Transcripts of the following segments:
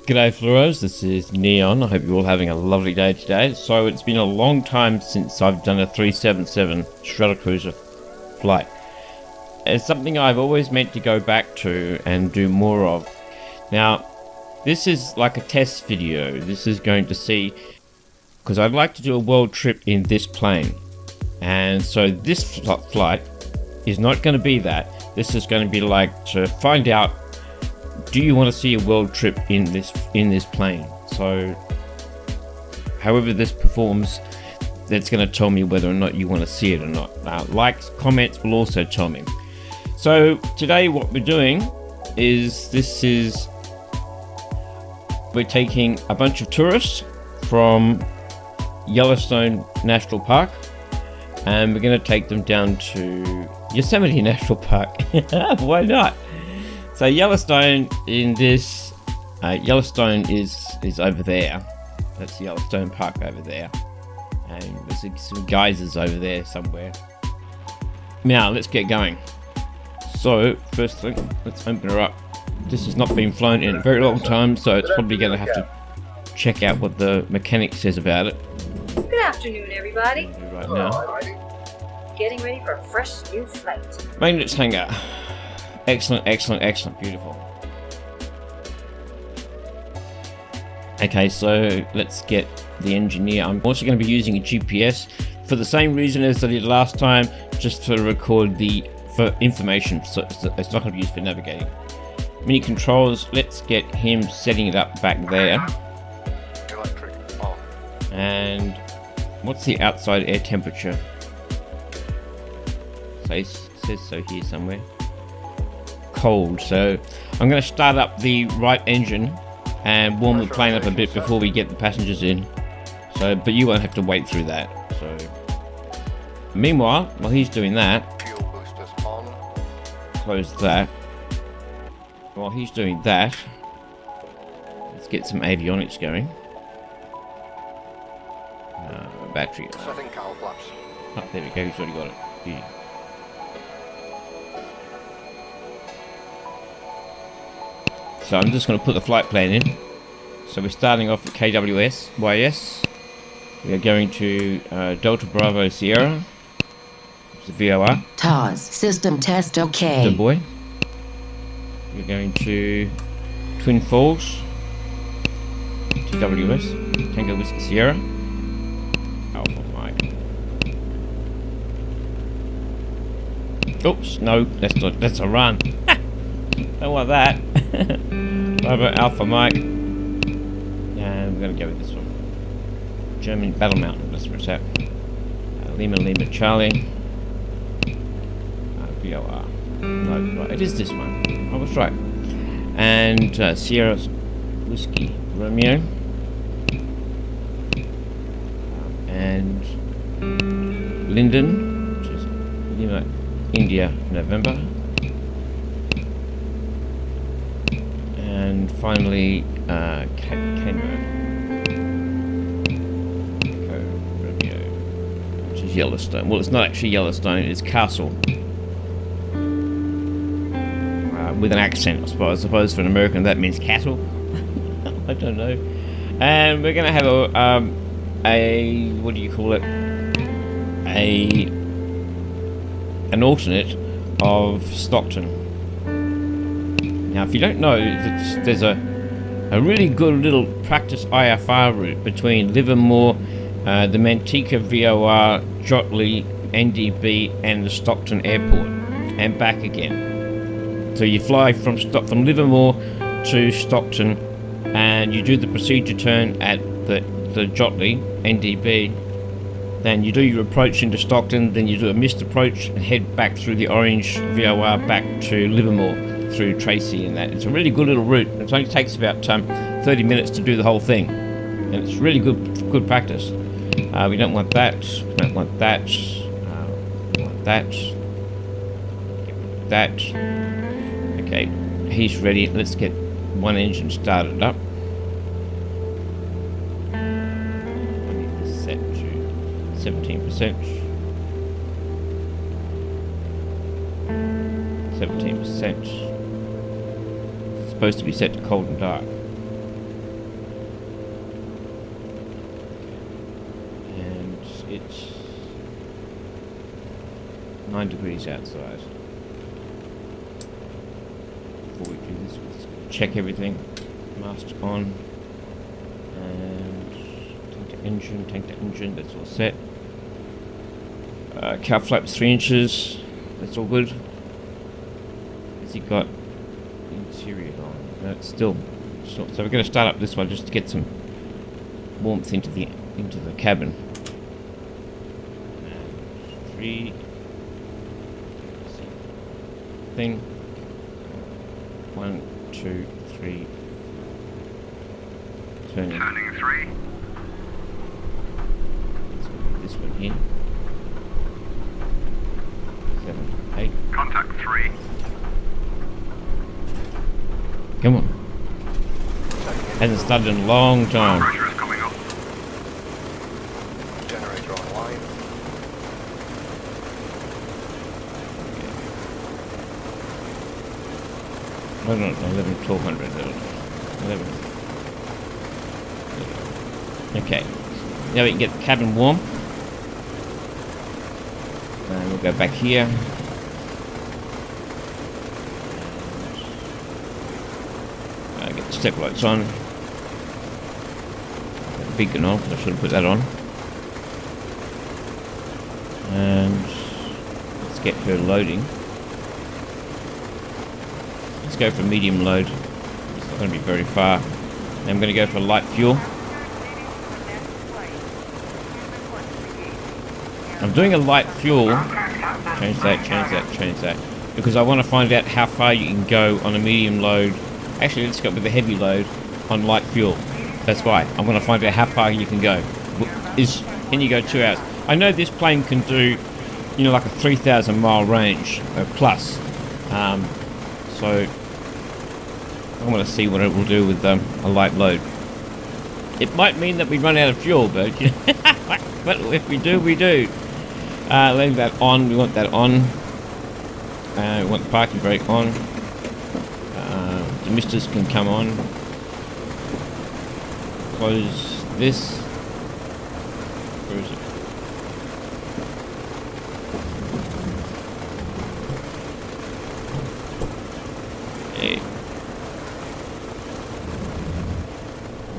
G'day Fluoros, this is Neon. I hope you're all having a lovely day today. So it's been a long time since I've done a 377 Stratocruiser flight. It's something I've always meant to go back to and do more of. Now, this is like a test video. This is going to see, because I'd like to do a world trip in this plane. And so this flight is not going to be that. This is going to be like to find out, do you want to see a world trip in this plane? So however this performs, that's going to tell me whether or not you want to see it or not. Likes, comments will also tell me. So today what we're doing is we're taking a bunch of tourists from Yellowstone National Park and we're going to take them down to Yosemite National Park. Why not? So Yellowstone is over there. That's Yellowstone Park over there, and there's some geysers over there somewhere. Now let's get going. So first thing, let's open her up. This has not been flown in a very long time, so it's probably going to have to check out what the mechanic says about it. Good afternoon, everybody. Right now, Getting ready for a fresh new flight. maintenance hangar. Excellent, excellent, excellent, beautiful. Okay, so let's get the engineer. I'm also going to be using a GPS for the same reason as I did last time, just to record for information, so it's not going to be used for navigating. Mini controls, let's get him setting it up back there. Electric on. And what's the outside air temperature? So it says so here somewhere. Cold, so I'm going to start up the right engine and warm the plane up a bit before we get the passengers in. So, but you won't have to wait through that. So, meanwhile, while he's doing that, Fuel boosters on. close that. While he's doing that, let's get some avionics going. Battery. Setting cowl flaps. Oh, there we go. He's already got it. Beauty. So I'm just going to put the flight plan in. So we're starting off at KWS, YS. We are going to Delta Bravo Sierra. It's a VOR. TAWS system test Good okay. boy. We're going to Twin Falls. TWS. Tango Whiskey Sierra. Alpha Mike. Oops, no, that's a run. Don't want that. Bravo Alpha Mike. And we're going to go with this one. German Battle Mountain, that's where it's at. Lima Lima Charlie. VOR. No, right, it is this one. I was right. And Sierra Whiskey Romeo. And Linden, which is Lima India November. And finally, Romeo, which is Yellowstone. Well, it's not actually Yellowstone, it's Castle. With an accent, I suppose. I suppose for an American that means cattle. I don't know. And we're going to have a what do you call it? An alternate of Stockton. Now, if you don't know, there's a really good little practice IFR route between Livermore, the Manteca VOR, Jotley, NDB, and the Stockton Airport, and back again. So you fly from Livermore to Stockton, and you do the procedure turn at the Jotley, NDB. Then you do your approach into Stockton, then you do a missed approach and head back through the orange VOR back to Livermore through Tracy and that. It's a really good little route. It only takes about 30 minutes to do the whole thing, and it's really good practice. We don't want that. We don't want that. We want that. That. Okay, he's ready. Let's get one engine started up. I need this set to 17%. 17%. It's supposed to be set to cold and dark. It's 9 degrees outside. Before we do this, let's check everything. Master on. And tank to engine, that's all set. Cow flaps 3 inches, that's all good. Has he got interior on? No, it's still. So we're going to start up this one just to get some warmth into the cabin. And 3 thing. 1, 2, 3. Turning 3. this one here. 7, 8. Contact 3. Come on. Hasn't started in a long time. Pressure is coming up. Generator online. I don't know, 11, 1200. 11. Okay. Now we can get the cabin warm. And we'll go back here. Get the step lights on. Got the beacon on, I should have put that on. And let's get her loading. Let's go for medium load. It's not going to be very far. And I'm going to go for light fuel. I'm doing a light fuel. Change that. Because I want to find out how far you can go on a medium load. Actually, let's go with the heavy load on light fuel. That's why. I'm going to find out how far you can go. Can you go 2 hours? I know this plane can do, you know, like a 3,000 mile range plus. So I want to see what it will do with a light load. It might mean that we run out of fuel, but if we do, we do. Leave that on. We want that on. We want the parking brake on. The misters can come on. Close this. Where is it? Okay.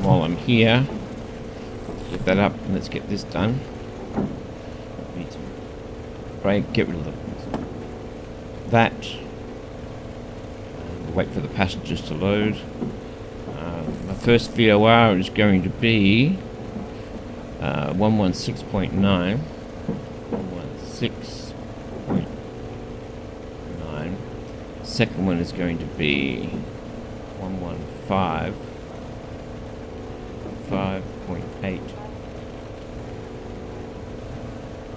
While I'm here, get that up and let's get this done. Need to brake, get rid of that. Wait for the passengers to load. My first VOR is going to be 116.9. 116.9. Second one is going to be 115. 5.8.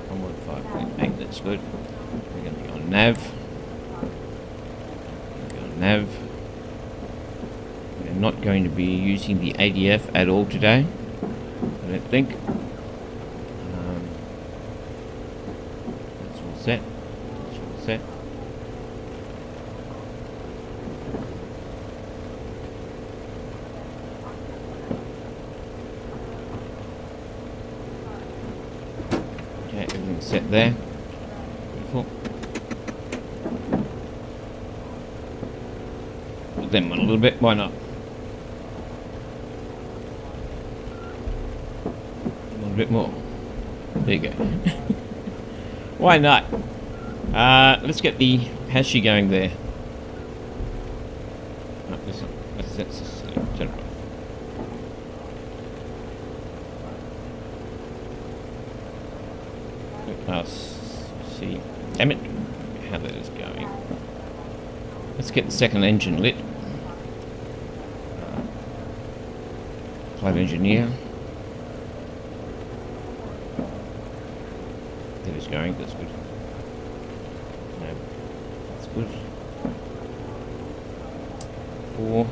115.8, that's good. We're going to be on nav. Nav. We're not going to be using the ADF at all today, I don't think. That's all set. That's all set. Okay, everything's set there. Beautiful. Them on a little bit, why not? A little bit more. There you go. Why not? Let's get the. How's she going there? Oh, this one. That's turn it off. See. Damn it. How that is going. Let's get the second engine lit. Flight engineer. That is going, that's good. No, that's good. 4.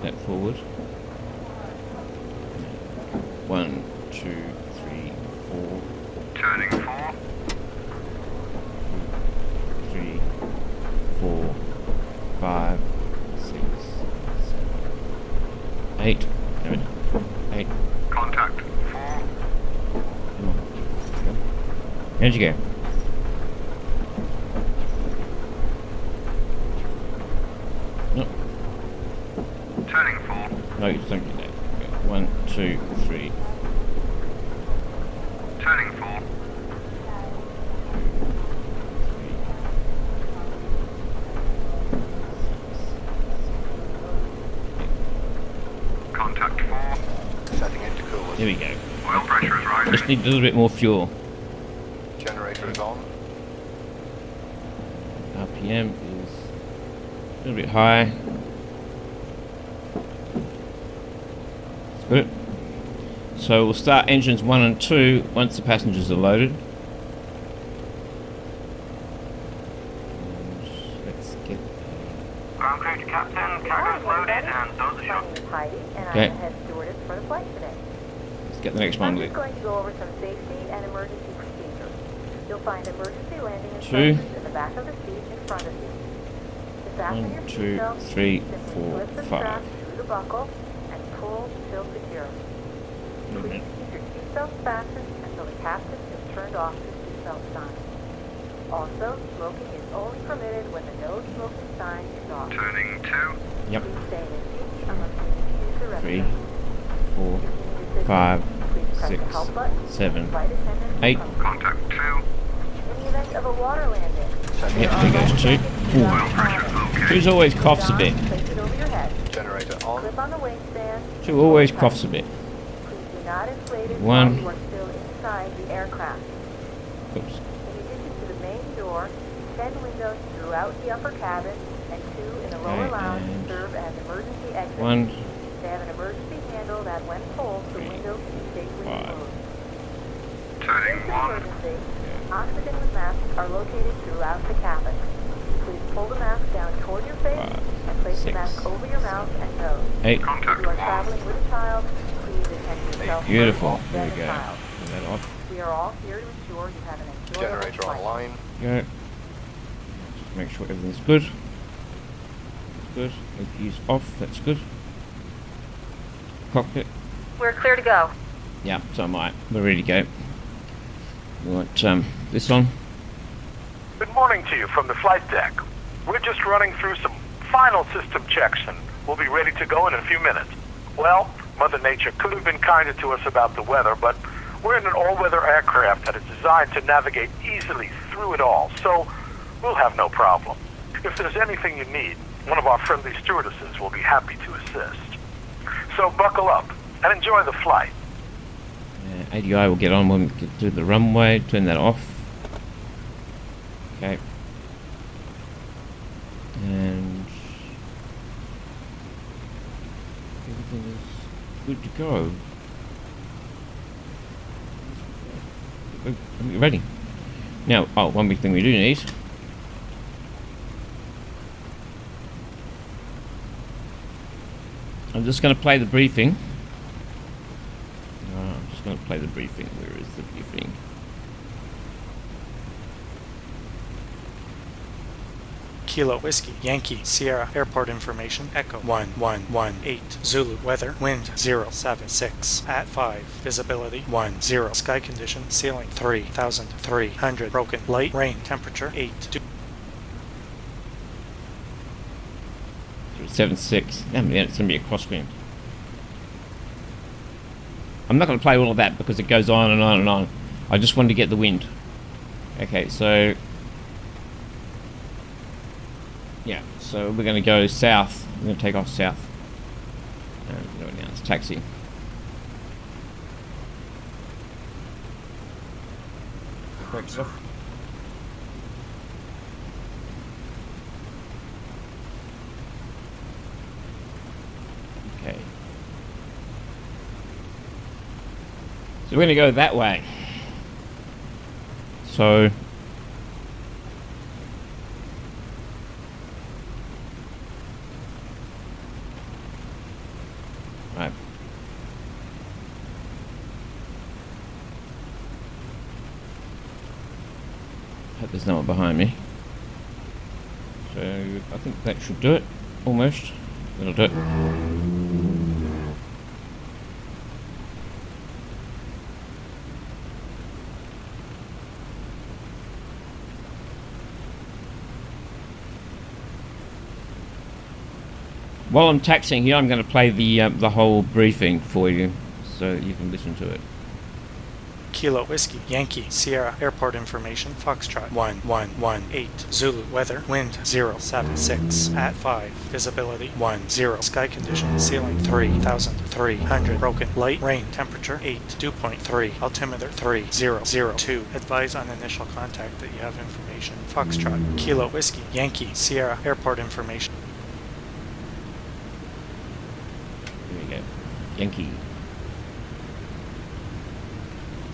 That forward. 1, 2, 3, 4. Turning 4. 3, 4, 5, 6, 7, 8. Damn it. 8. Contact 4. Come on. Go. How'd you go? No. Turning 4. No, you don't do that. Okay. 1, 2, 3. Turning 4. Contact 4. Setting intercooler. There we go. Oil pressure is rising. Just need a little bit more fuel. Generator is on. RPM is a little bit high. That's good. So we'll start engines 1 and 2 once the passengers are loaded. And let's get Ground crew to captain. Cargo's loaded and those are shot. My name is Heidi, and Okay. I'm the head stewardess for the flight today. let's get the next I'm one. just going to go over some safety and emergency procedures. You'll find emergency landing 2. instructions in the back of the seat in front of you. To fasten 1, your 2, seatbelt, 3, simply 4, slip the 5. strap through the buckle and pull till secure. Please keep your seatbelt fastened until the captain has turned off the seatbelt sign. Also, smoking is only permitted when the no smoking sign is off. Turning 2. Yep. Please stay in your seat unless you need to use the 3, restroom. 4, If you need assistance, 5, please press 6, the help button. 7, Flight attendant will 8. come. Contact 2. In the event of a water landing, Yep, there goes 2. Oil pressure okay. 2's always coughs a bit. place it over your head. Generator on. Clip on the waistband. 2 always coughs a bit. Please do not inflate it 1. while you are still inside the aircraft. Oops. In addition to the main door, 10 windows throughout the upper cabin and 2 in the lower Okay, lounge and serve as emergency exits. 1, They have an emergency handle that, when pulled, the window can be safely 5. removed. Turning In 1. emergency, oxygen with masks are located throughout the cabin. Please pull the mask down toward your face 5, and place the 6, mask over your mouth and nose. 8. If Contact you are 1. traveling with a child, please attend to yourself Beautiful. first, There then we the go. child. Turn that off. We are all here to ensure you have an enjoyable Generator flight. online. Go. Just make sure everything's good. That's good. APU's off. That's good. Cockpit. We're clear to go. Yeah, so am I. We're ready to go. We want this on. Good morning to you from the flight deck. We're just running through some final system checks and we'll be ready to go in a few minutes. Well, Mother Nature could have been kinder to us about the weather, but we're in an all-weather aircraft that is designed to navigate easily through it all, so we'll have no problem. If there's anything you need, one of our friendly stewardesses will be happy to assist. So buckle up and enjoy the flight. ADI will get on when we get to the runway. Turn that off. Okay. And everything is good to go. We're ready. Now, one big thing we do need. I'm just going to play the briefing. I'm just going to play the briefing. Where is the briefing? Kilo Whiskey Yankee Sierra Airport information Echo 1118 Zulu weather wind 076 at 5 visibility 10 sky condition ceiling 3300 broken light rain temperature 8 7.6. Yeah, it's going to be a crosswind. I'm not going to play all of that because it goes on and on and on. I just wanted to get the wind. Okay, so yeah, so we're going to go south. We're going to take off south. No, now it's taxi. Brakes off. Okay. So we're going to go that way. So right. Hope there's no one behind me. So I think that should do it. Almost. That'll do it. While I'm taxiing here, I'm going to play the whole briefing for you, so you can listen to it. Kilo Whiskey Yankee Sierra Airport information Foxtrot 1118 Zulu weather wind 076 at 5 visibility 10 sky condition ceiling 3300 broken light rain temperature 8 dew point 3 altimeter 3002 advise on initial contact that you have information Foxtrot Kilo Whiskey Yankee Sierra Airport information. Here we go. Yankee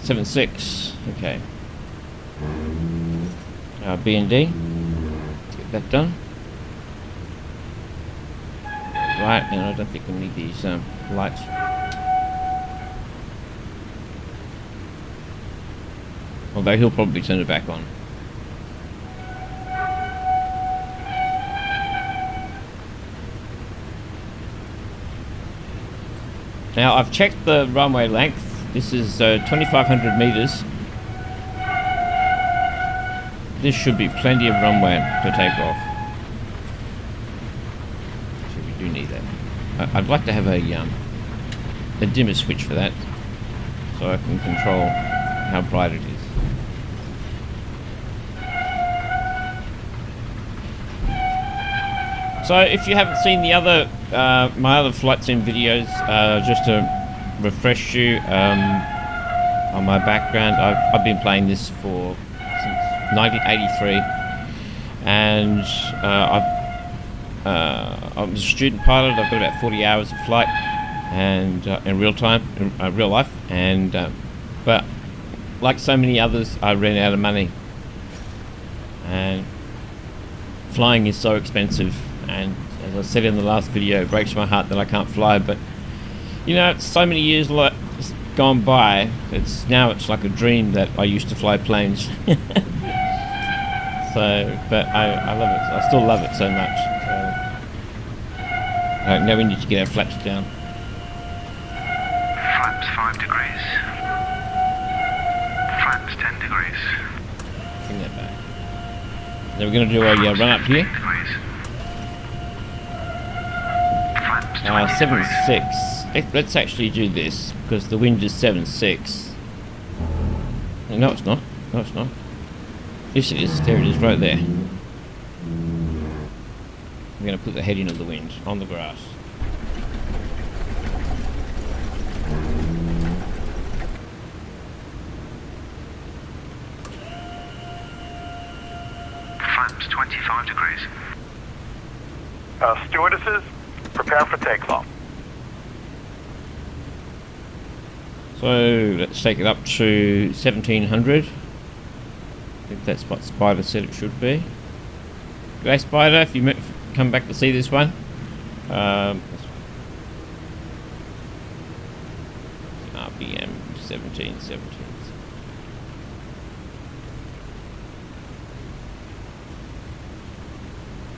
76. Okay. B and D. Let's get that done. Right, and I don't think we need these lights. Although he'll probably turn it back on. Now I've checked the runway length. This is 2,500 meters. This should be plenty of runway to take off. So we do need that. I'd like to have a dimmer switch for that, so I can control how bright it is. So if you haven't seen the other my other flight sim videos, just to refresh you on my background, I've been playing this since 1983, and I was a student pilot. I've got about 40 hours of flight and in real time, in real life, and but like so many others, I ran out of money, and flying is so expensive. And as I said in the last video, it breaks my heart that I can't fly, but you know, it's so many years gone by, it's like a dream that I used to fly planes. So, but I love it. I still love it so much. So, now we need to get our flaps down. Flaps 5 degrees. Flaps 10 degrees. Bring that back. Now we're going to do a run up here. 7.6. Let's actually do this, because the wind is 7.6. No, it's not. No, it's not. Yes, it is. There it is, right there. I'm going to put the heading of the wind on the grass. Flaps 25 degrees. Stewardesses, prepare for takeoff. So let's take it up to 1700. I think that's what Spider said it should be. G'day Spider, if you come back to see this one. RPM 1717.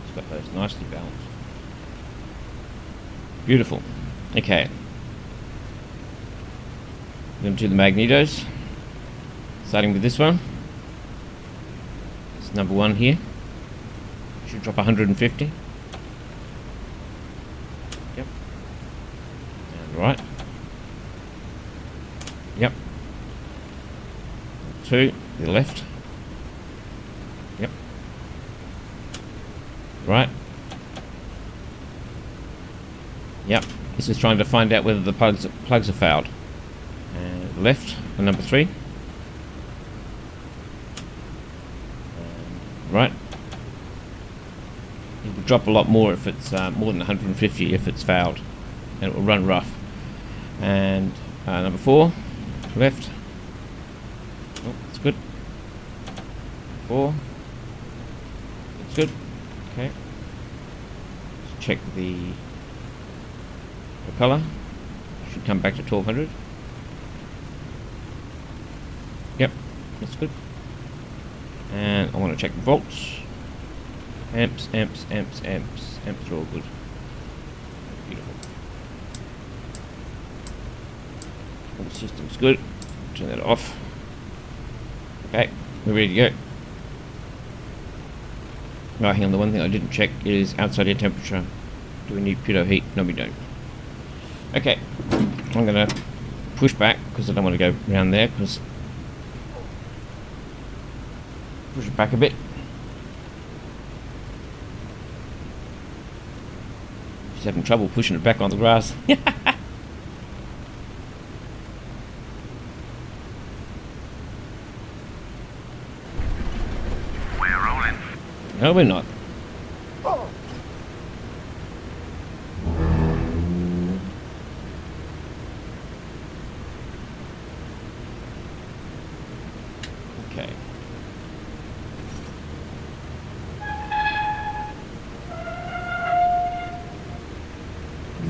It's got those nicely balanced. Beautiful. Okay. I'm going to do the magnetos. Starting with this one. It's number 1 here. Should drop 150. Yep. And right. Yep. 2, to the left. Yep. Right. Yep. This is trying to find out whether the plugs are fouled. And left, and number 3. And right. It will drop a lot more if it's more than 150 if it's fouled, and it will run rough. And number 4, left. Oh, that's good. 4. That's good. Okay. Let's check the propeller. Should come back to 1200. Yep, that's good. And I want to check the volts. Amps are all good. Beautiful. All the system's good. Turn that off. Okay, we're ready to go. Right, hang on, the one thing I didn't check is outside air temperature. Do we need pitot heat? No, we don't. Okay, I'm gonna push back because I don't want to go around there. Because push it back a bit. Just having trouble pushing it back on the grass. We're rolling. No, we're not. Okay.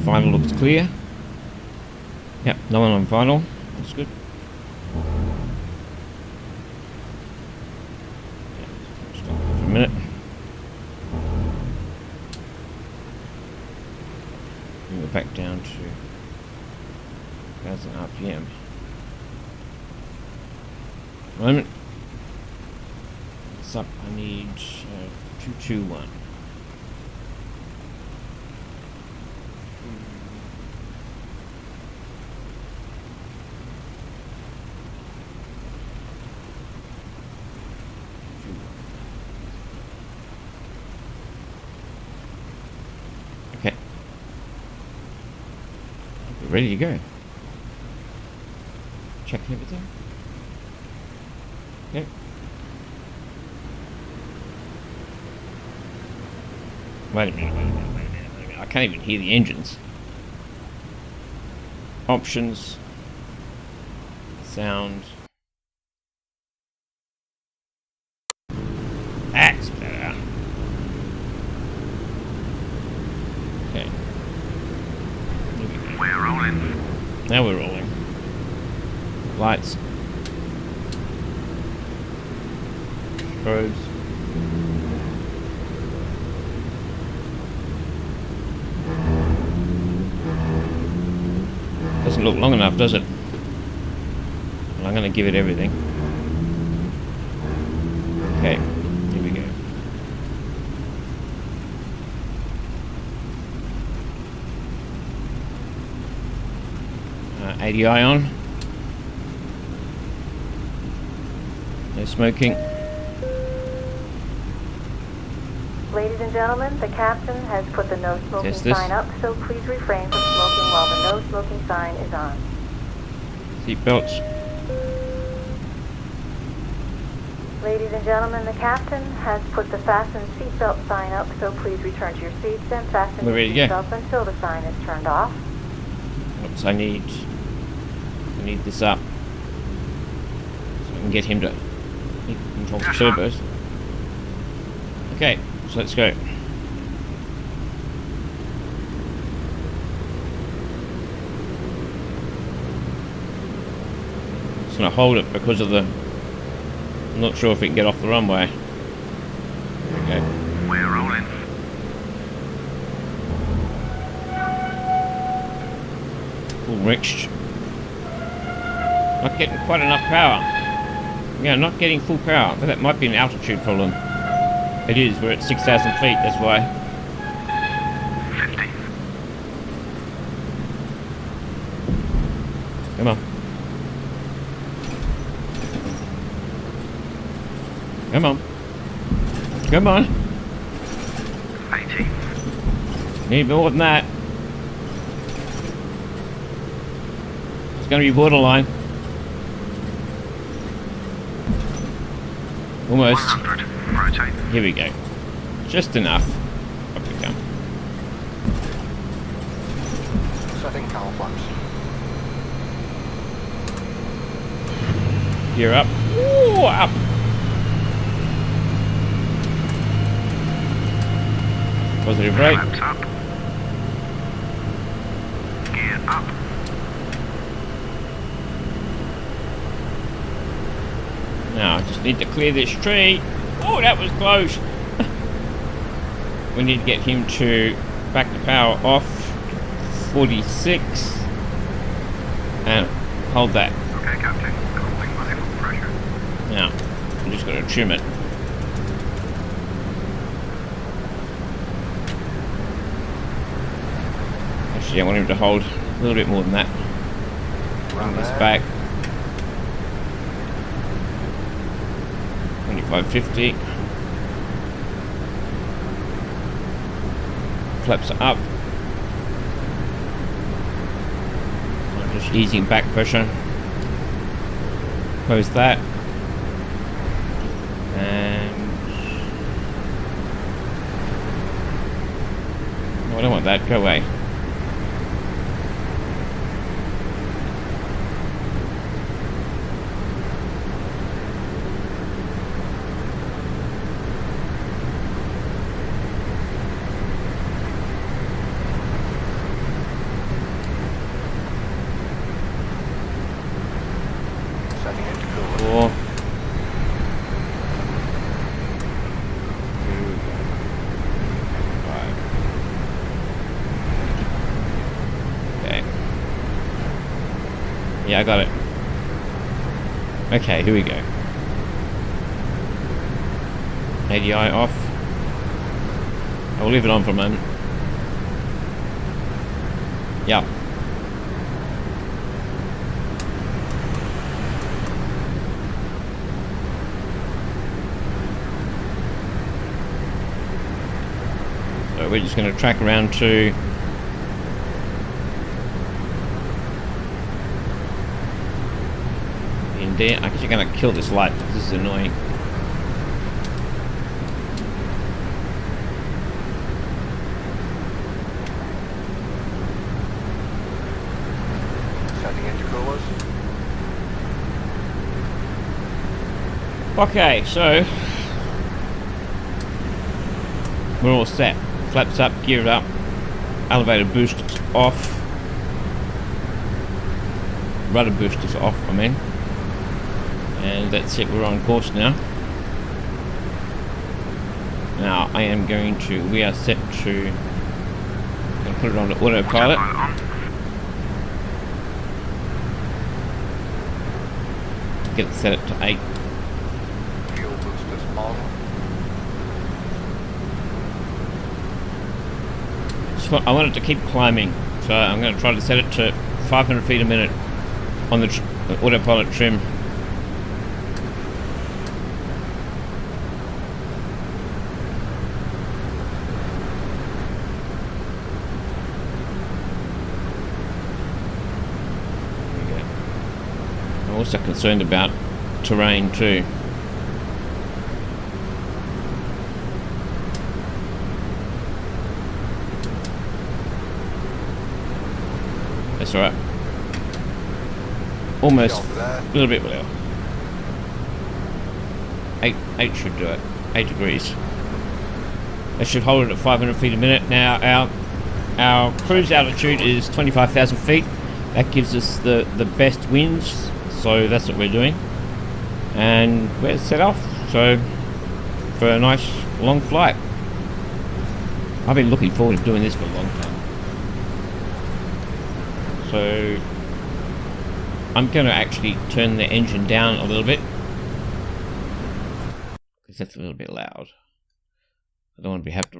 Final looks clear. Yep, no one on final. That's good. Stop for a minute. Bring it back down to 1000 RPM. Moment. It's up. I need 221. Okay. We're ready to go. Check everything. Okay. Wait a minute. I can't even hear the engines. Options. Sound. That's better. Okay. We're rolling. Now we're rolling. Lights. Strobes. Doesn't look long enough, does it? Well, I'm going to give it everything. Okay, here we go. ADI on. No smoking. Ladies and gentlemen, the captain has put the no smoking Test this. sign up, so please refrain from smoking while the no smoking sign is on. Seat belts. Ladies and gentlemen, the captain has put the fasten seatbelt sign up, so please return to your seats and fasten We're your ready to go. seatbelts until the sign is turned off. Oops, I need this up so I can get him to control the turbos. Okay, so let's go. Just gonna hold it because of the. I'm not sure if we can get off the runway. Okay. We're rolling. Full reached. Not getting quite enough power. Yeah, not getting full power. But that might be an altitude problem. It is. We're at 6,000 feet. That's why. 50. Come on. Come on. Come on. 80. Need more than that. It's going to be borderline. Almost. 100. Rotate. Here we go. Just enough. Up we come. Setting cowl flaps. Gear up. Ooh, up. Positive brake. Flaps up. Gear up. Now I just need to clear this tree. Oh, that was close. We need to get him to back the power off. 46. And hold that. Okay, Captain. Holding my full pressure. Now, I'm just going to trim it. Actually, I want him to hold a little bit more than that. Bring this back. 2550. Flaps are up. I'm just easing back pressure. Close that. And no, I don't want that. Go away. Setting into cooler. 4, 2, and 5. Okay. Yeah, I got it. Okay, here we go. ADI off. I will leave it on for a moment. Yeah. So we're just going to track around to in there. I'm actually going to kill this light because this is annoying. Setting into coolers. Okay, so we're all set. Flaps up, geared up, elevator boosters off, rudder boosters off, I mean. And that's it, we're on course now. Now I am going to, we are set to, I'm going to put it on the autopilot. Get it set it to 8. Fuel boosters on. I want it to keep climbing, so I'm going to try to set it to 500 feet a minute on the autopilot trim. There we go. I'm also concerned about terrain too. That's alright. Almost a little bit below. 8 should do it. 8 degrees. That should hold it at 500 feet a minute. Now our cruise altitude is 25,000 feet. That gives us the best winds. So that's what we're doing. And we're set off. So for a nice long flight. I've been looking forward to doing this for a long time. So I'm going to actually turn the engine down a little bit because that's a little bit loud. I don't want to have to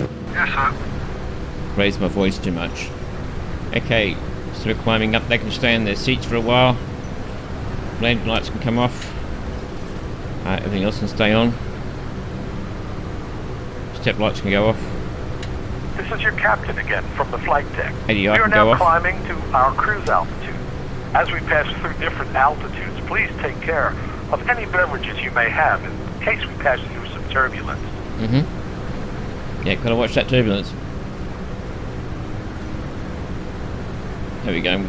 raise my voice too much. Okay, so we're climbing up. They can stay in their seats for a while. Landing lights can come off. Everything else can stay on. Step lights can go off. This is your captain again from the flight deck. ADI We are can now go off. climbing to our cruise altitude. As we pass through different altitudes, please take care of any beverages you may have in case we pass through some turbulence. Yeah, gotta watch that turbulence. There we go.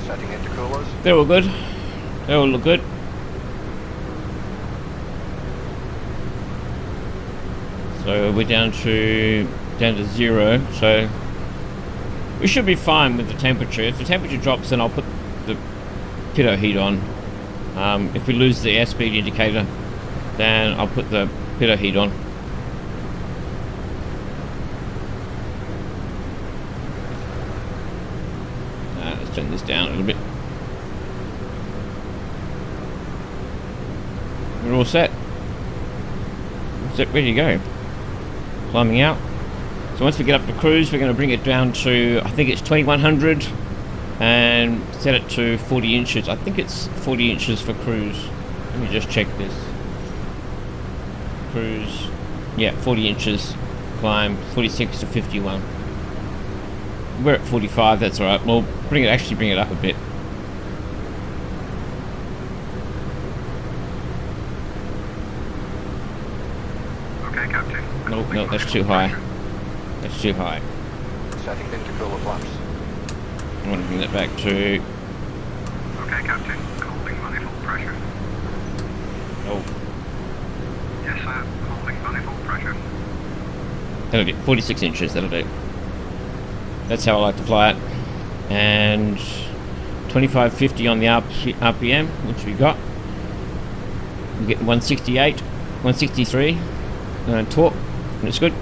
Setting into coolers. They're all good. They all look good. So we're down to 0, so we should be fine with the temperature. If the temperature drops, then I'll put the pitot heat on. If we lose the airspeed indicator, then I'll put the pitot heat on. Let's turn this down a little bit. We're all set. Ready to go. Climbing out. So once we get up to cruise, we're going to bring it down to, I think it's 2100, and set it to 40 inches. I think it's 40 inches for cruise. Let me just check this. Cruise, yeah, 40 inches climb, 46 to 51. We're at 45, that's alright. We'll bring it up a bit. Okay, Captain. No, that's too high. That's too high. Setting intercooler flaps. I want to bring that back to... Okay, Captain. Holding manifold pressure. Oh, Yes, sir. Holding manifold pressure. that'll do. 46 inches, that'll do. That's how I like to fly it. And 2550 on the RPM, which we got. We get 168, 163 torque, and it's good.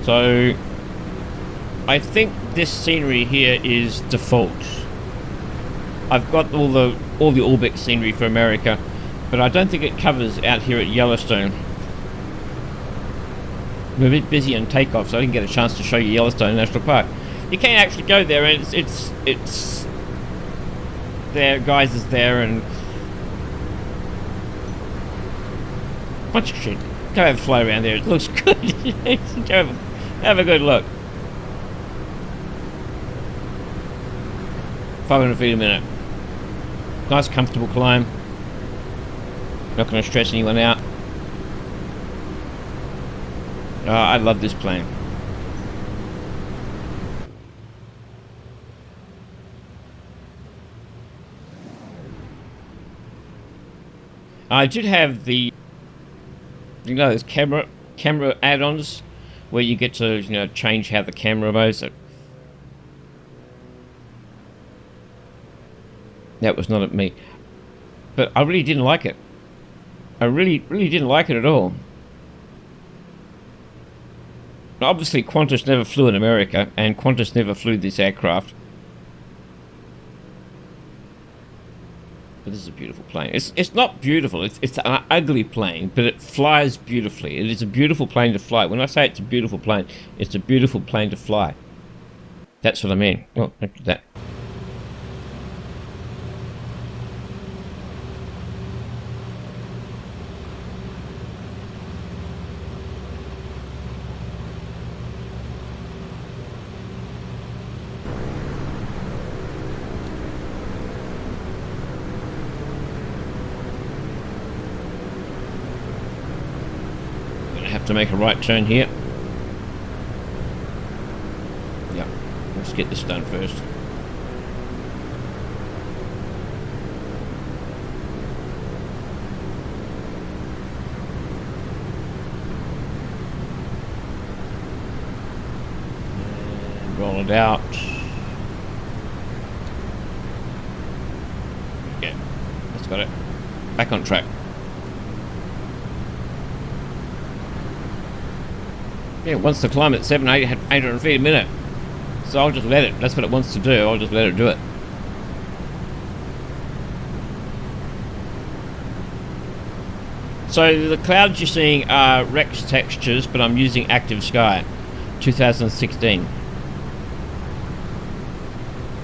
So I think this scenery here is default. I've got all the Orbex scenery for America, but I don't think it covers out here at Yellowstone. We're a bit busy on takeoff, so I didn't get a chance to show you Yellowstone National Park. You can actually go there, and it's there. Guys is there, and bunch of shit. Go have a fly around there. It looks good. Go have a good look. 500 feet a minute. Nice, comfortable climb. Not going to stress anyone out. I love this plane. I did have the, those camera add-ons where you get to, change how the camera moves. That was not at me, but I really didn't like it. I really didn't like it at all. Obviously, Qantas never flew in America, and Qantas never flew this aircraft. But this is a beautiful plane. It's not beautiful. It's an ugly plane, but it flies beautifully. It is a beautiful plane to fly. When I say it's a beautiful plane, it's a beautiful plane to fly. That's what I mean. Oh, look at that. Have to make a right turn here. Yep, let's get this done first. And roll it out. Yeah, that's got it. Back on track. Yeah, it wants to climb at 800 feet a minute. So I'll just let it. That's what it wants to do. I'll just let it do it. So the clouds you're seeing are Rex textures, but I'm using Active Sky 2016.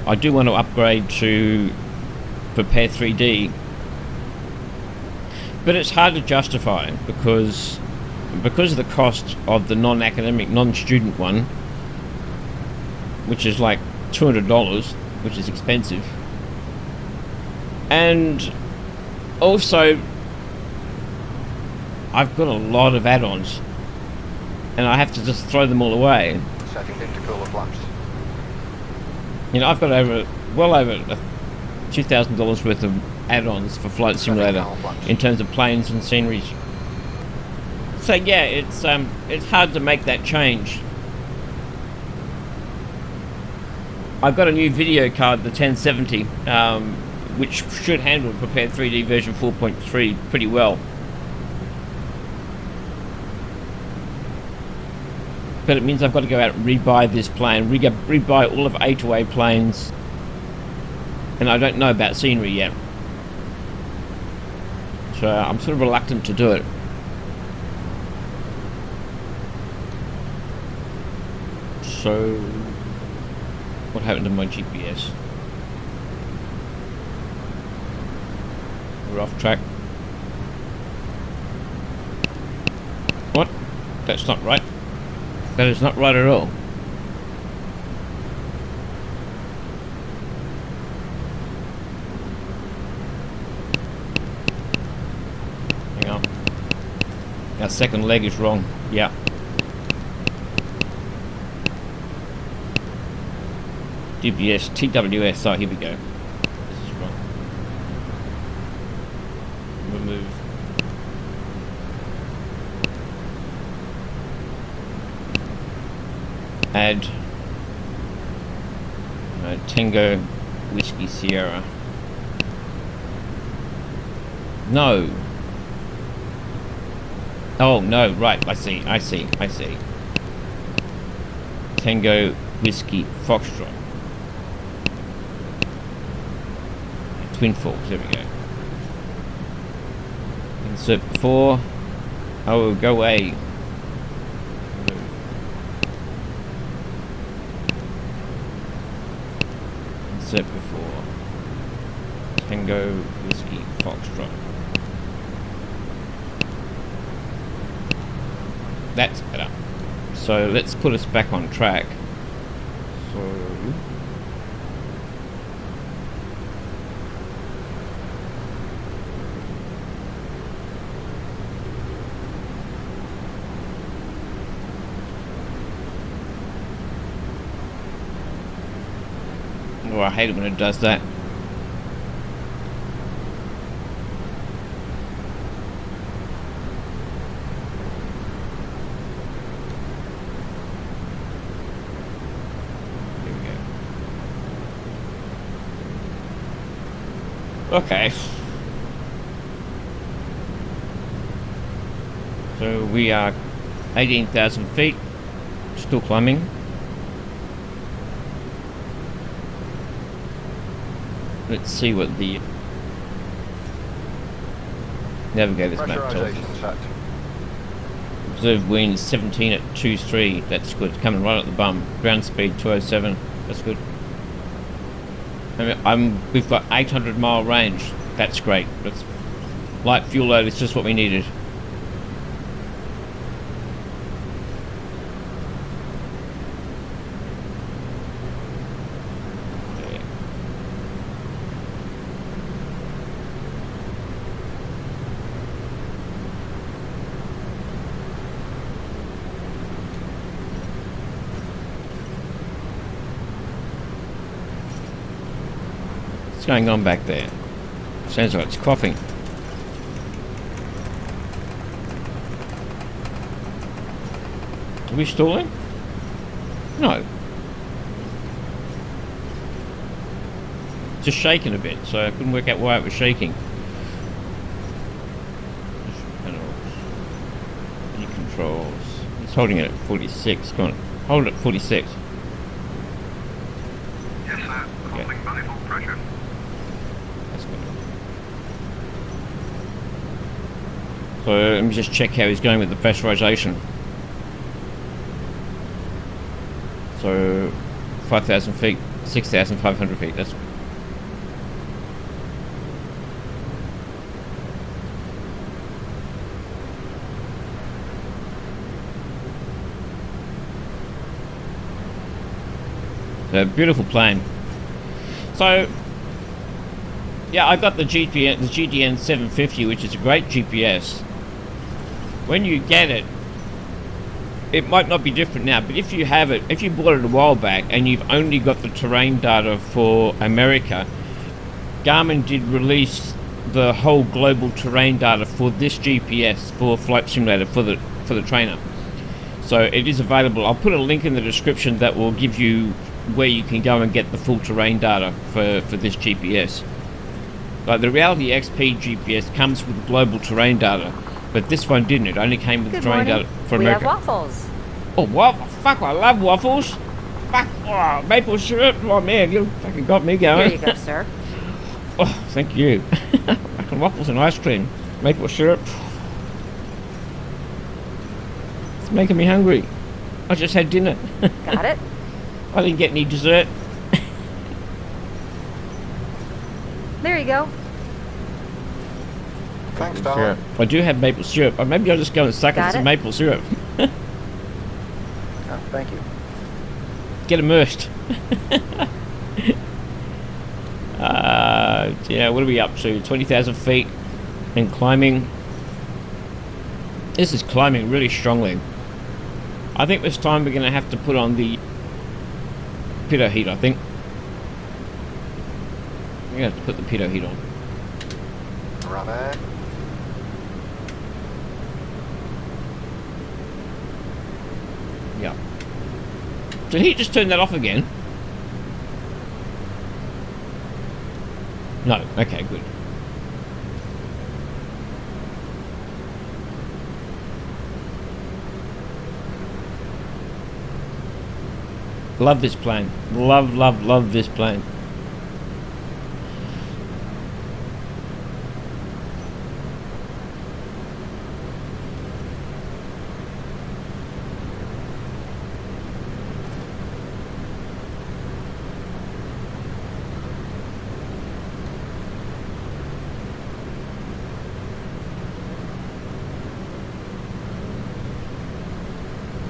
I do want to upgrade to Prepare 3D, but it's hard to justify because of the cost of the non-academic, non-student one, which is like $200, which is expensive, and also I've got a lot of add-ons and I have to just throw them all away. Setting intercooler flaps. I've got well over $2,000 worth of add-ons for Flight Simulator in terms of planes and sceneries. So yeah, it's hard to make that change. I've got a new video card, the 1070, which should handle Prepared 3D version 4.3 pretty well. But it means I've got to go out and rebuy this plane, rebuy all of A2A planes, and I don't know about scenery yet. So I'm sort of reluctant to do it. So, what happened to my GPS? We're off track. What? That's not right. That is not right at all. Hang on. Our second leg is wrong. Yeah. GPS, TWS. Oh, here we go. This is wrong. Remove. Add Tango Whiskey Sierra. No. Oh no, right, I see. Tango Whiskey Foxtrot. Twin Falls, there we go. Insert before. Oh, go away. Insert before. Tango Whiskey Foxtrot. That's better. So let's put us back on track. So oh, I hate it when it does that. Okay. So we are 18,000 feet, still climbing. Let's see what the navigator's map tells us. Pressurization set. Observed wind 17 at 2-3. That's good. Coming right at the bum. Ground speed 207. That's good. I mean, we've got 800-mile range. That's great. That's light fuel load. It's just what we needed. Okay. What's going on back there? Sounds like it's coughing. Are we stalling? No. Just shaking a bit, so I couldn't work out why it was shaking. Any controls. It's holding it at 46. Come on, hold it at 46. Yes, sir. Holding manifold pressure. That's good. So let me just check how he's going with the pressurization. So 5,000 feet, 6,500 feet. That's a beautiful plane. So yeah, I got the GDN 750, which is a great GPS. When you get it, it might not be different now, but if you have it, if you bought it a while back and you've only got the terrain data for America, Garmin did release the whole global terrain data for this GPS for Flight Simulator for the trainer. So it is available. I'll put a link in the description that will give you where you can go and get the full terrain data for this GPS. Like the Reality XP GPS comes with global terrain data, but this one didn't. It only came with Good terrain morning. data for We America. have waffles. Oh, waffles! Fuck, I love waffles. Fuck, oh, maple syrup. Oh man, you fucking got me going. Here you go, sir. Oh, thank you. Fucking waffles and ice cream, maple syrup. It's making me hungry. I just had dinner. Got it? I didn't get any dessert. There you go. Thanks, darling. I do have maple syrup. Or maybe I'll just go and suck Got in some it. maple syrup. Oh, thank you. Get immersed. Yeah, what are we up to? 20,000 feet and climbing. This is climbing really strongly. I think this time we're going to have to put on the pitot heat, I think. We're going to have to put the pitot heat on. Right. Yeah. Did he just turn that off again? No. Okay, good. Love this plane. Love, love, love this plane.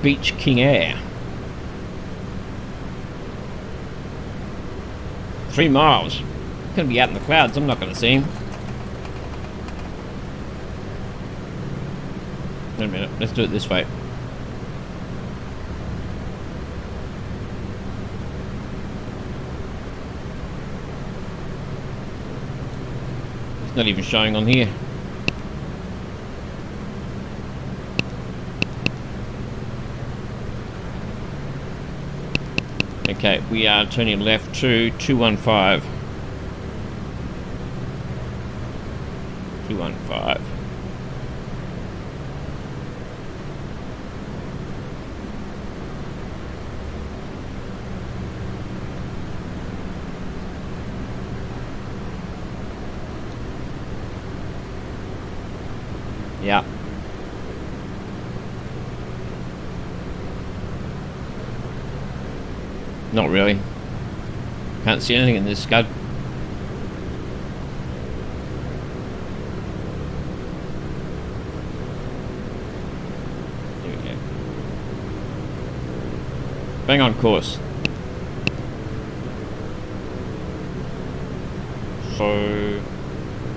Beach King Air. 3 miles. Gonna be out in the clouds. I'm not gonna see him. Wait a minute. Let's do it this way. It's not even showing on here. Okay, we are turning left to 215. 215. Yeah. Not really. Can't see anything in this scud. There we go. Bang on course. So,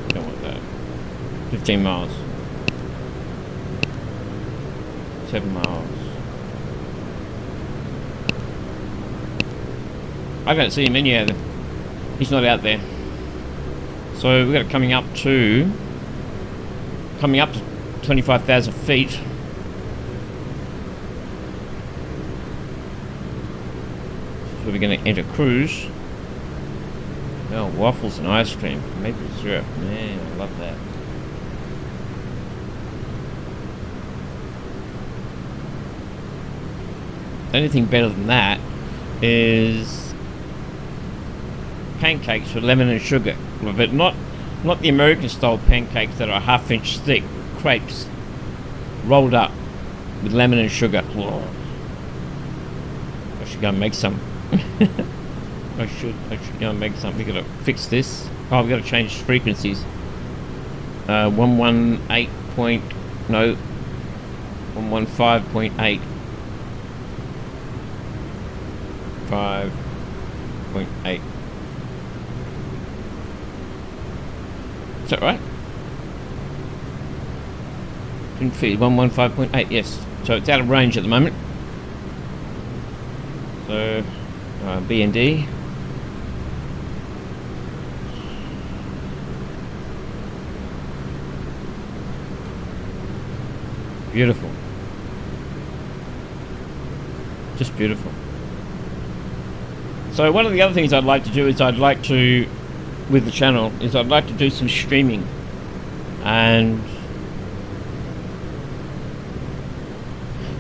don't want that. 15 miles. 7 miles. I don't see him in yet. He's not out there. So we've got it coming up to 25,000 feet. So we're going to enter cruise. Oh, waffles and ice cream, maple syrup. Man, I love that. Anything better than that is pancakes with lemon and sugar, but not the American style pancakes that are half-inch thick. Crepes rolled up with lemon and sugar. Oh. I should go and make some. I should go and make some. We gotta fix this. Oh, we gotta change frequencies. 115.8. 5.8. Is that right? Didn't feed 115.8. Yes. So it's out of range at the moment. So B and D. Beautiful. Just beautiful. So one of the other things I'd like to do is with the channel, is I'd like to do some streaming.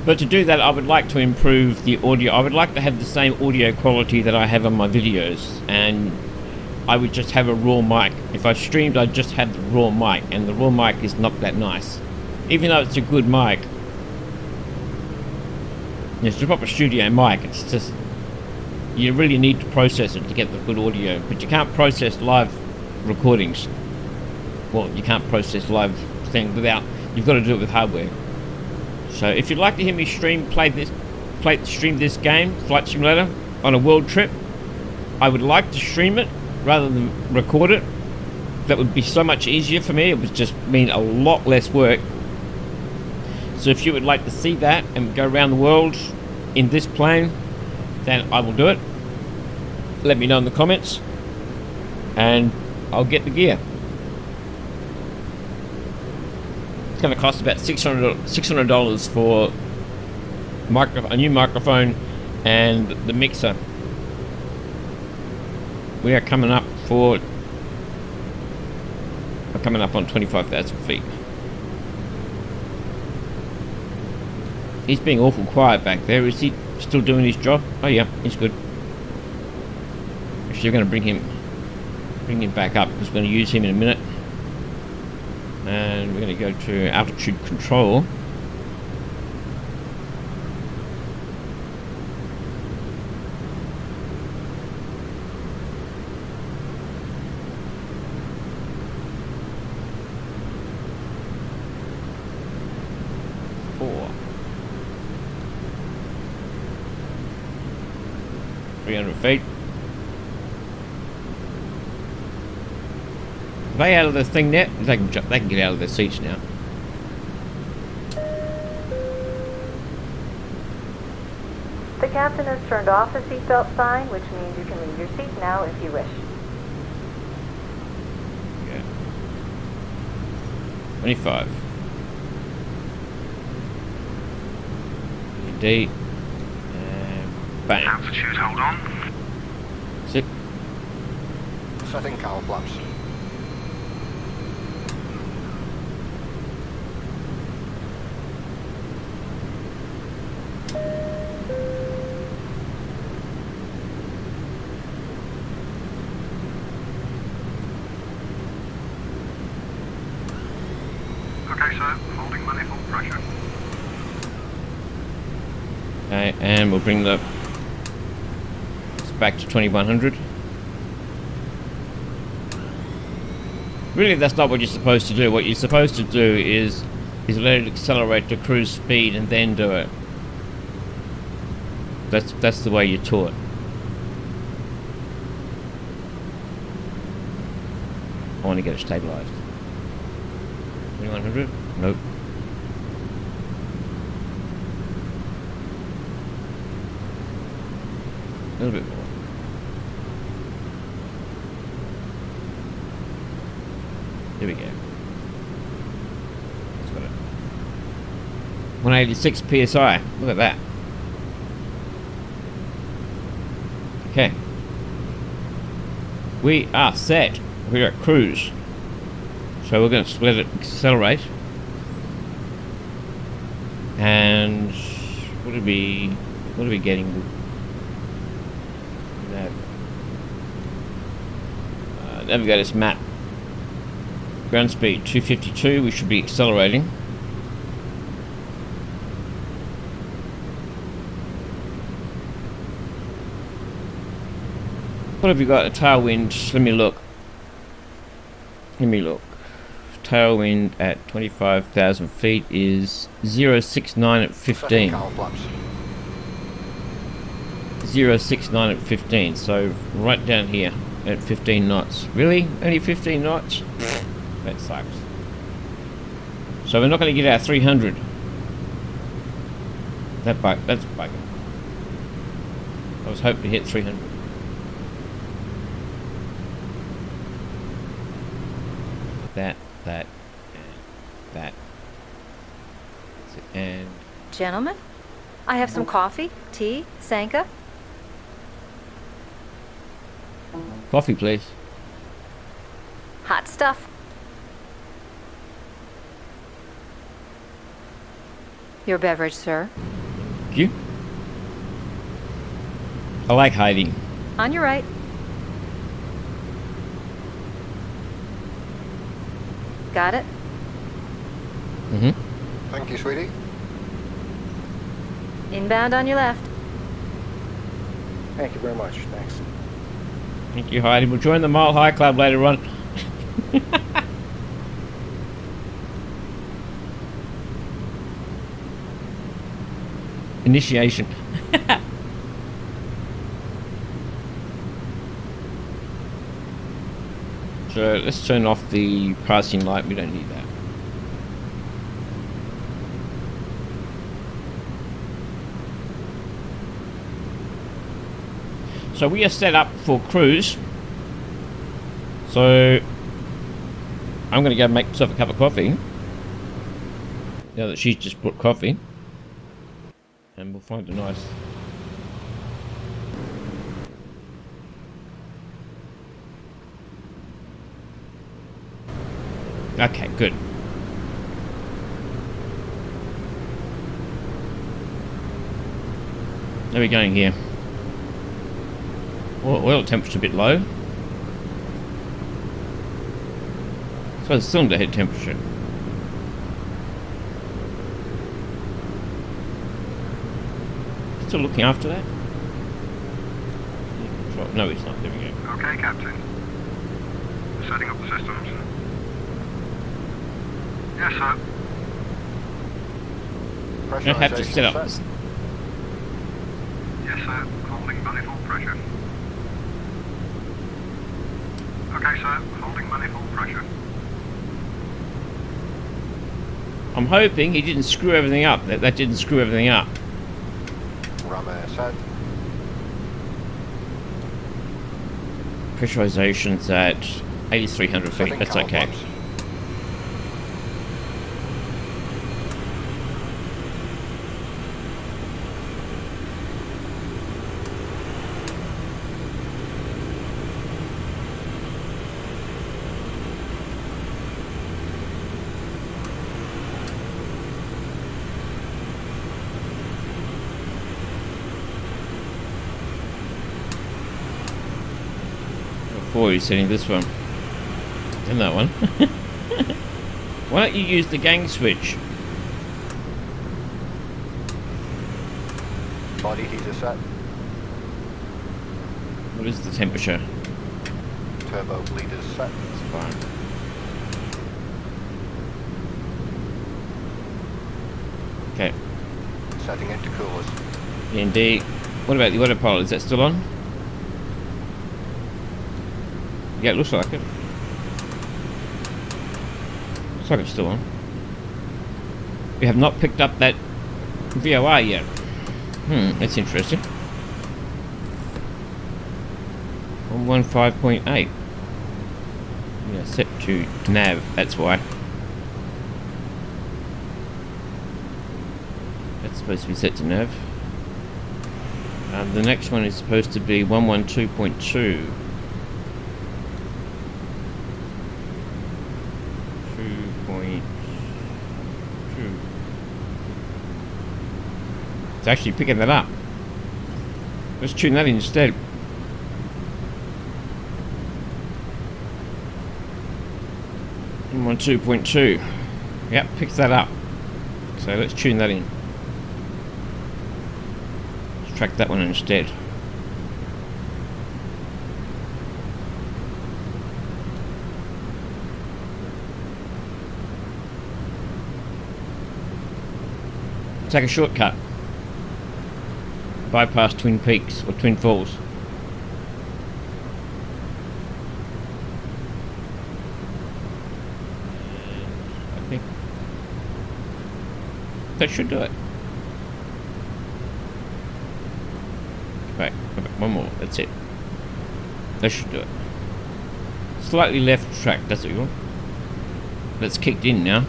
But to do that, I would like to improve the audio. I would like to have the same audio quality that I have on my videos, and I would just have a raw mic. If I streamed, I'd just have the raw mic, and the raw mic is not that nice. Even though it's a good mic, It's a proper studio mic. It's just you really need to process it to get the good audio, but you can't process live recordings. Well, you can't process live thing without. You've got to do it with hardware. So if you'd like to hear me stream this game, Flight Simulator, on a world trip, I would like to stream it rather than record it. That would be so much easier for me. It would just mean a lot less work. So if you would like to see that and go around the world in this plane, then I will do it. Let me know in the comments and I'll get the gear. It's going to cost about $600 for a new microphone and the mixer. We are coming up on 25,000 feet. He's being awful quiet back there. Is he still doing his job? Oh yeah, he's good. Actually, we're going to bring him back up because we're going to use him in a minute. And we're going to go to altitude control. Four. 300 feet. Are they out of the thing now? They can get out of their seats now. The captain has turned off the seatbelt sign, which means you can leave your seat now if you wish. Yeah. 25. Indeed. And bang. Altitude, hold on. Sit. Setting cowl flaps. Okay, sir. Holding manifold pressure. Okay, and we'll bring this back to 2100. Really, that's not what you're supposed to do. What you're supposed to do is let it accelerate to cruise speed and then do it. That's the way you're taught. I want to get it stabilized. 2100? Nope. A little bit more. Here we go. That's got it. 186 psi. Look at that. Okay. We are set. We're at cruise. So we're going to let it accelerate. And what are we getting? Navigator's map. Ground speed 252. We should be accelerating. What have you got? A tailwind. Let me look. Tailwind at 25,000 feet is 069 at 15. Setting cowl flaps. 069 at 15. So right down here at 15 knots. Really? Only 15 knots? That sucks. So we're not going to get our 300. That's bugger. I was hoping to hit 300. That, and that. And Gentlemen, I have some coffee, tea, Sanka. coffee, please. Hot stuff. Your beverage, sir. Thank you. I like hiding. On your right. Got it? Mm-hmm. Thank you, sweetie. Inbound on your left. Thank you very much. Thanks. Thank you, Heidi. We'll join the Mile High Club later on. Initiation. So let's turn off the passing light. We don't need that. So we are set up for cruise. So I'm going to go make myself a cup of coffee. Now that she's just put coffee. And we'll find a nice... Okay, good. Where are we going here? Oil temperature's a bit low. So the cylinder head temperature. Still looking after that? No, it's not. There we go. Okay, Captain. Setting up the systems. Yes, sir. You don't have to set up. Set. Yes, sir. Holding manifold pressure. Okay, sir. Holding manifold pressure. I'm hoping he didn't screw everything up. That didn't screw everything up. Rammer set. Pressurization's at 8,300 feet. Setting That's cowl okay. flaps. Before you're setting this one. And that one. Why don't you use the gang switch? Body heater set. What is the temperature? Turbo bleeders set. It's fine. Okay. Setting into coolers. Indeed. What about the autopilot? Is that still on? Yeah, it looks like it. Looks like it's still on. We have not picked up that VOR yet. That's interesting. 115.8. Yeah, set to nav, that's why. That's supposed to be set to nav. The next one is supposed to be 112.2. 2.2. It's actually picking that up. Let's tune that in instead. On 2.2. Yep, picks that up. So let's tune that in. Let's track that one instead. Take a shortcut. Bypass Twin Peaks or Twin Falls. I think that should do it. Go back, one more, that's it. That should do it. Slightly left track, that's what you want. That's kicked in now.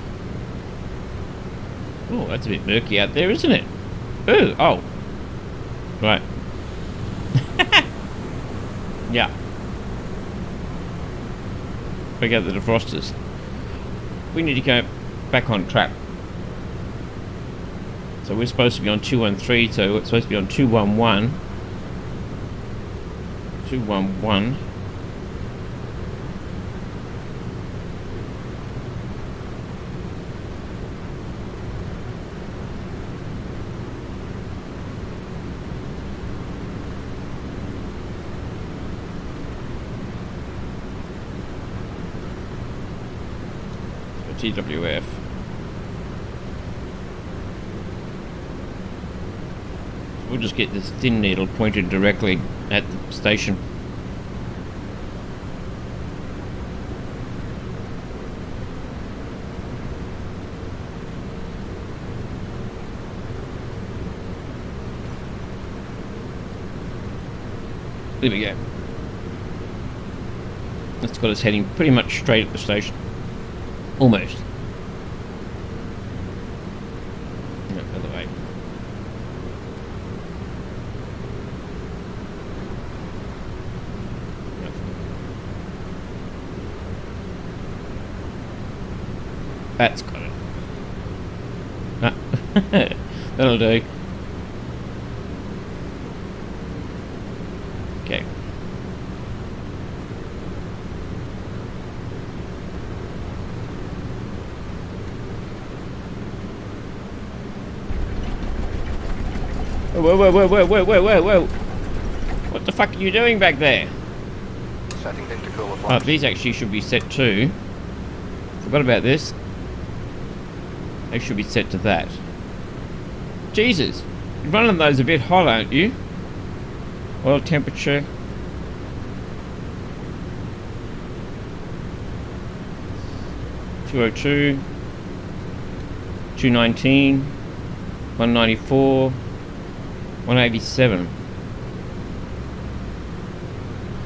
Oh, that's a bit murky out there, isn't it? Ooh, oh. Right. Yeah. Bring out the defrosters. We need to go back on track. So we're supposed to be on 213, so it's supposed to be on 211. 211. TWF. We'll just get this thin needle pointed directly at the station. There we go. That's got us heading pretty much straight at the station. Almost. No, other way. That's got it. Ah, that'll do. Okay. Whoa, whoa, whoa, whoa, whoa, whoa, whoa, whoa. What the fuck are you doing back there? Setting intercooler Oh, flaps. these actually should be set to. Forgot about this. They should be set to that. Jesus. You're running those a bit hot, aren't you? Oil temperature. (202), 219, 194, 187,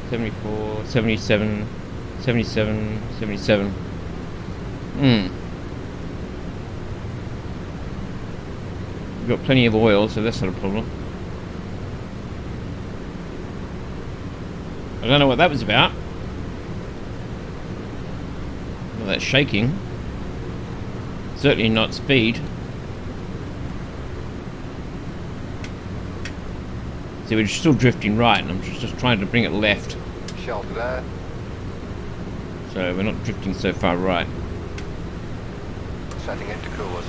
74, 77, 77, 77. We've got plenty of oil, so that's not a problem. I don't know what that was about. Well, that's shaking. Certainly not speed. See, we're still drifting right, and I'm just trying to bring it left. Shelter there. So we're not drifting so far right. Setting intercoolers.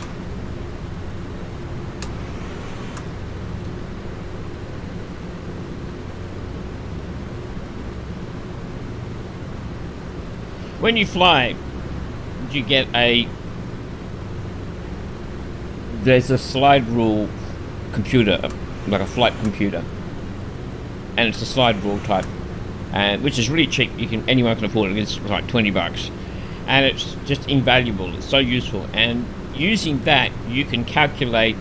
When you fly, you get there's a slide rule computer, like a flight computer, and it's a slide rule type, and which is really cheap. Anyone can afford it. It's like $20, and it's just invaluable. It's so useful, and using that you can calculate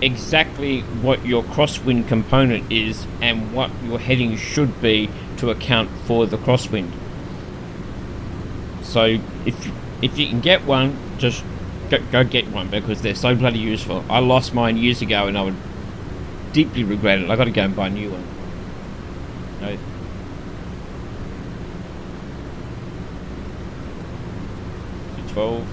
exactly what your crosswind component is and what your heading should be to account for the crosswind. So if you can get one, just go get one, because they're so bloody useful. I lost mine years ago and I would deeply regret it. I got to go and buy a new one. No. So 12.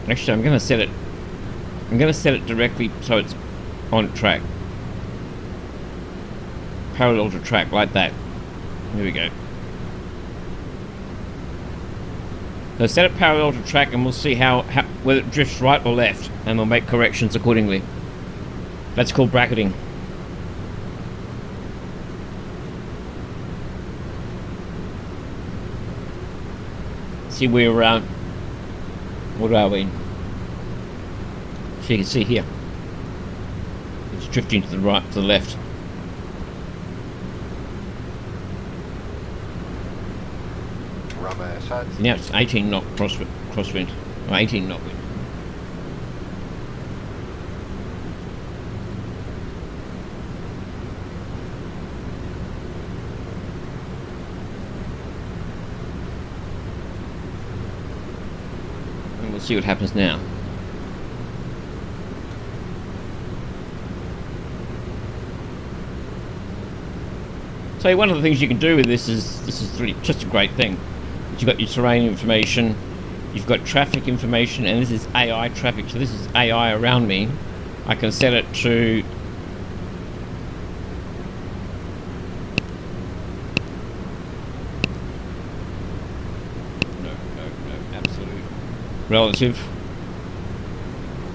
Actually, I'm going to set it directly so it's on track. Parallel to track, like that. Here we go. So set it parallel to track, and we'll see how whether it drifts right or left, and we'll make corrections accordingly. That's called bracketing. See, we're around. What are we? So you can see here. It's drifting to the right, to the left. Set. Now it's 18 knot crosswind, or 18 knot wind. And we'll see what happens now. So one of the things you can do with this is really just a great thing. You've got your terrain information, you've got traffic information, and this is AI traffic, so this is AI around me. I can set it to no, absolute relative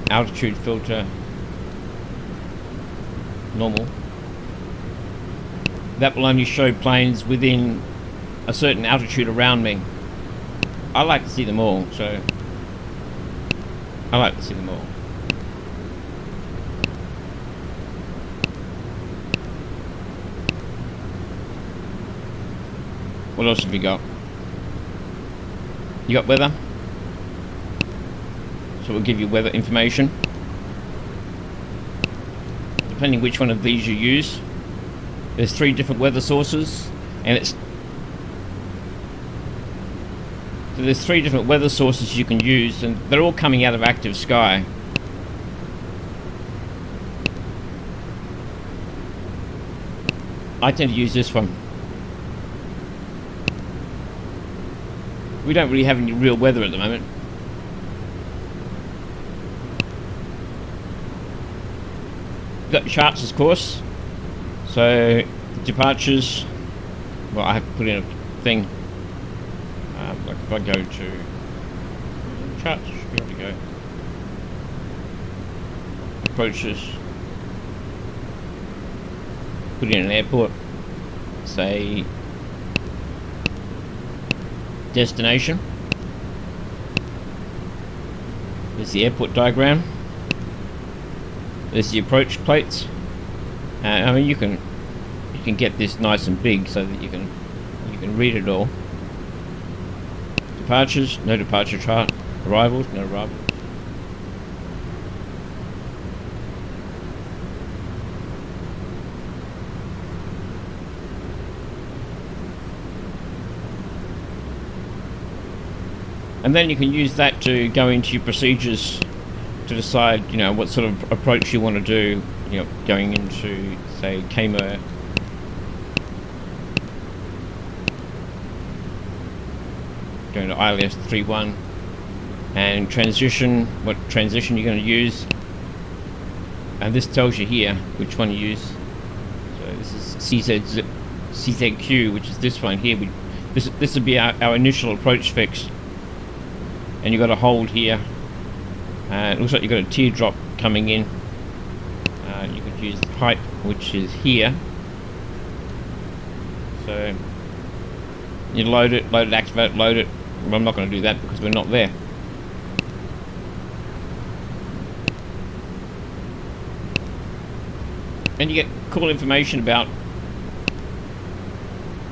altitude filter normal. that will only show planes within a certain altitude around me. I like to see them all, so I like to see them all. What else have you got? You got weather? So we'll give you weather information. Depending which one of these you use. There's 3 different weather sources, and it's so there's 3 different weather sources you can use, and they're all coming out of active sky. I tend to use this one. We don't really have any real weather at the moment. Got your charts, of course. So departures. Well, I have to put in a thing. Like if I go to charts, should be able to go. Approaches. Put in an airport. Say destination. There's the airport diagram. There's the approach plates. I mean, you can get this nice and big so that you can read it all. Departures, no departure chart. Arrivals, no arrivals. And then you can use that to go into your procedures to decide, you know, what sort of approach you want to do, you know, going into, say, KMO. Going to ILS 3.1 and transition, what transition you're going to use. And this tells you here which one you use. So this is CZQ, which is this one here. This would be our initial approach fix. And you've got a hold here. It looks like you've got a teardrop coming in. You could use height, which is here. So you load it, activate it, load it. Well, I'm not going to do that because we're not there. And you get cool information about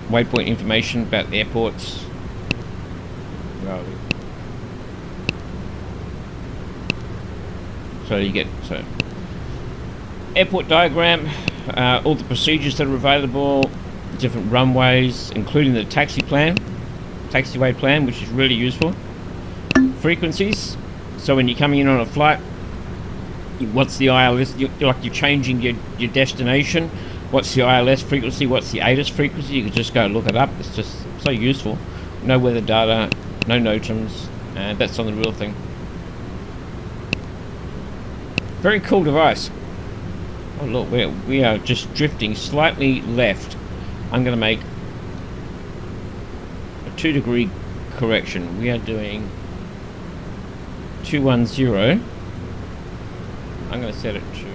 waypoint information about the airports. Where are we? So you get airport diagram, all the procedures that are available, different runways, including the taxiway plan, which is really useful. Frequencies. So when you're coming in on a flight, what's the ILS? You're changing your destination. What's the ILS frequency? What's the ATIS frequency? You can just go look it up. It's just so useful. No weather data, no NOTAMs, and that's on the real thing. Very cool device. Oh look, we are just drifting slightly left. I'm going to make a 2-degree correction. We are doing 210. I'm going to set it to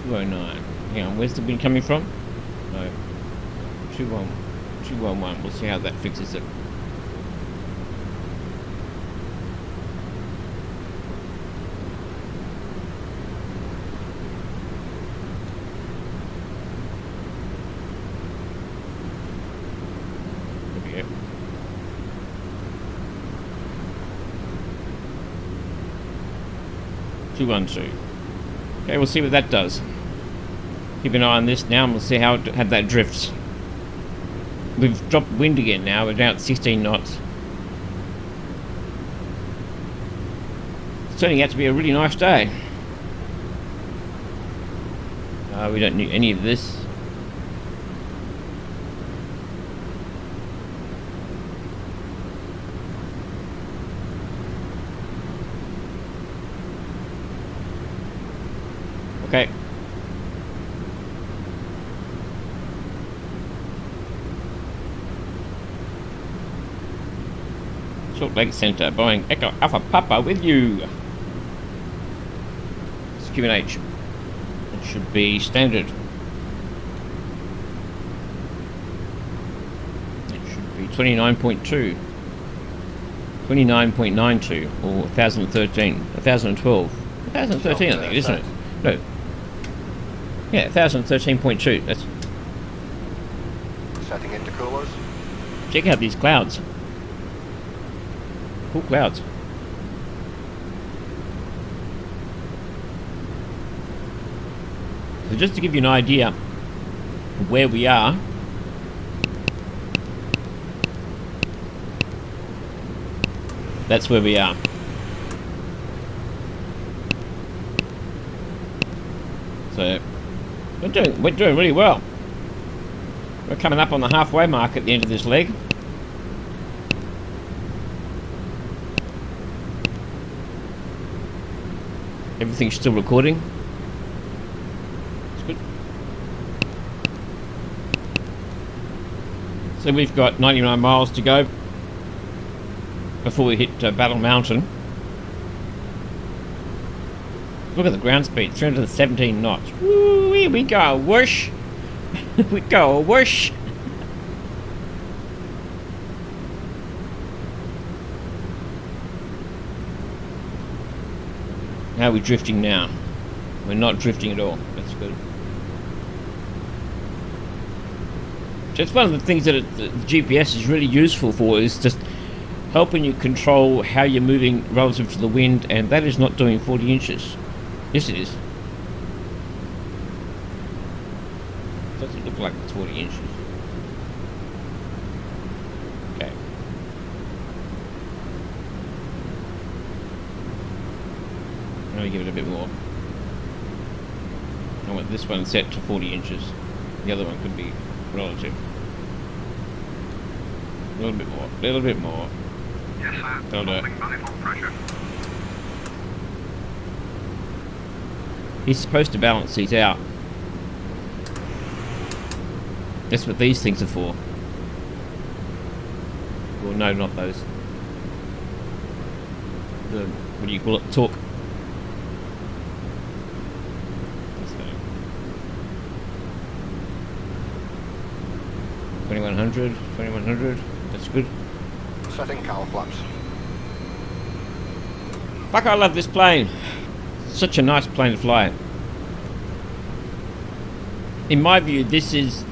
209. Hang on, where's the wind coming from? No, 211. We'll see how that fixes it. There we go. Okay, we'll see what that does. Keep an eye on this now and we'll see how that drifts. We've dropped wind again now, we're down at 16 knots. It's turning out to be a really nice day. We don't need any of this. Okay. Salt Lake Center, Boeing Echo Alpha Papa with you. QNH. It should be standard. It should be 29.2. 29.92 or 1013. 1012. 1013 I think, isn't it? No. Yeah, 1013.2. That's. Setting intercoolers. Check out these clouds. Cool clouds. So just to give you an idea of where we are, that's where we are. So we're doing really well. We're coming up on the halfway mark at the end of this leg. Everything's still recording. It's good. So we've got 99 miles to go before we hit Battle Mountain. Look at the ground speed, 317 knots. Woo, we go whoosh. We go whoosh. How are we drifting now? We're not drifting at all. That's good. So it's one of the things that the GPS is really useful for, is just helping you control how you're moving relative to the wind, and that is not doing 40 inches. Yes, it is. Doesn't look like it's 40 inches. Okay. Let me give it a bit more. I want this one set to 40 inches. The other one could be relative. A little bit more. A little bit more. Yes, sir. That'll do it. Holding manifold pressure. He's supposed to balance these out. That's what these things are for. Well, no, not those. The, what do you call it? Torque. 2100, 2100. That's good. Setting cowl flaps. Fuck, I love this plane. Such a nice plane to fly. In my view, this is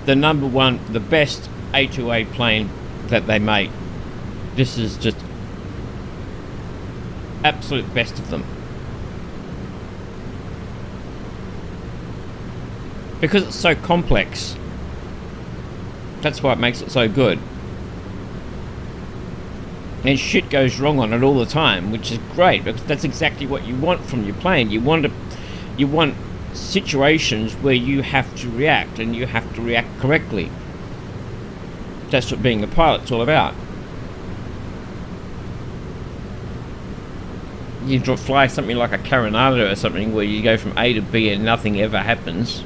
the number one, the best A2A plane that they make. This is just absolute best of them. Because it's so complex. That's why it makes it so good. And shit goes wrong on it all the time, which is great, because that's exactly what you want from your plane. You want situations where you have to react, and you have to react correctly. That's what being a pilot's all about. You fly something like a Carinata or something where you go from A to B and nothing ever happens.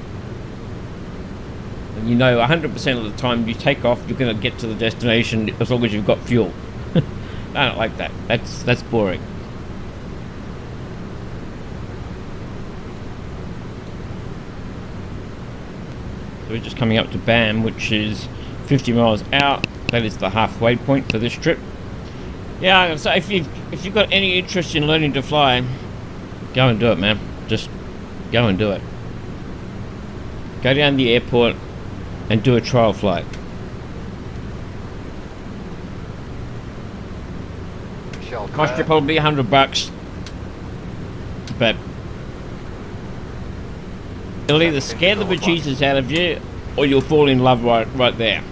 And you know 100% of the time you take off, you're going to get to the destination as long as you've got fuel. I don't like that. That's boring. So we're just coming up to BAM, which is 50 miles out. That is the halfway point for this trip. Yeah, so if you've got any interest in learning to fly, go and do it, man. Just go and do it. Go down to the airport and do a trial flight. Cost you probably $100, but it'll either scare the bejesus out of you, or you'll fall in love right there,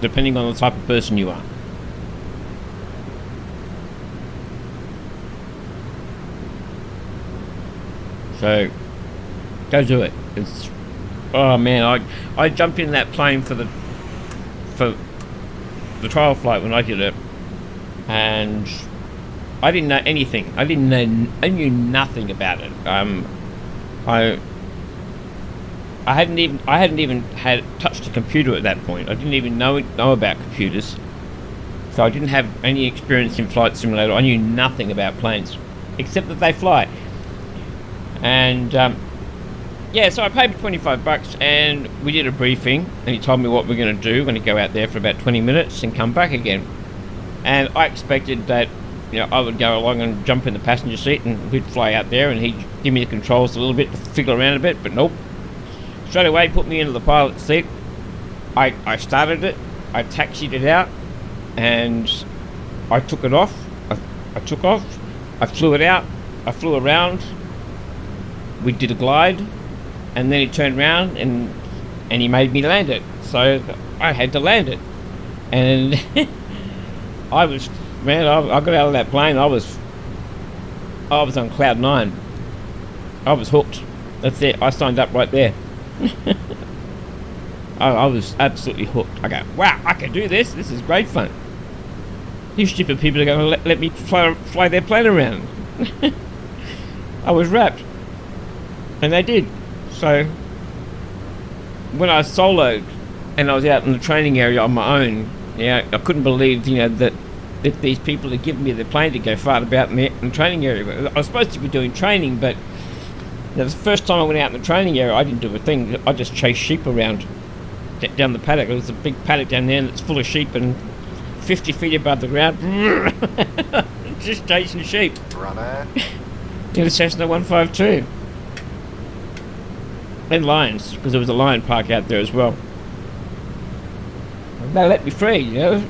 depending on the type of person you are. So go do it. It's, oh man, I jumped in that plane for the trial flight when I did it. And I didn't know anything. I knew nothing about it. I hadn't even had touched a computer at that point. I didn't even know about computers. So I didn't have any experience in Flight Simulator. I knew nothing about planes, except that they fly. And yeah, so I paid $25 and we did a briefing, and he told me what we're going to do. We're going to go out there for about 20 minutes and come back again. And I expected that, you know, I would go along and jump in the passenger seat and we'd fly out there and he'd give me the controls a little bit to fiddle around a bit, but nope. Straight away put me into the pilot seat. I started it, I taxied it out, and I took it off. I took off, I flew it out, I flew around, we did a glide, and then he turned around and he made me land it. So I had to land it. And I was, man, I got out of that plane, I was on cloud 9. I was hooked. That's it, I signed up right there. I was absolutely hooked. I go, wow, I can do this. This is great fun. These stupid people are going to let me fly their plane around. I was wrapped. And they did. So, when I soloed and I was out in the training area on my own, yeah, I couldn't believe, you know, that these people had given me the plane to go fart about in the training area. I was supposed to be doing training, but you know, the first time I went out in the training area, I didn't do a thing. I just chased sheep around down the paddock. There's a big paddock down there and it's full of sheep, and 50 feet above the ground, just chasing sheep. Runner. In a Cessna 152. And lions, because there was a lion park out there as well. They let me free, you know.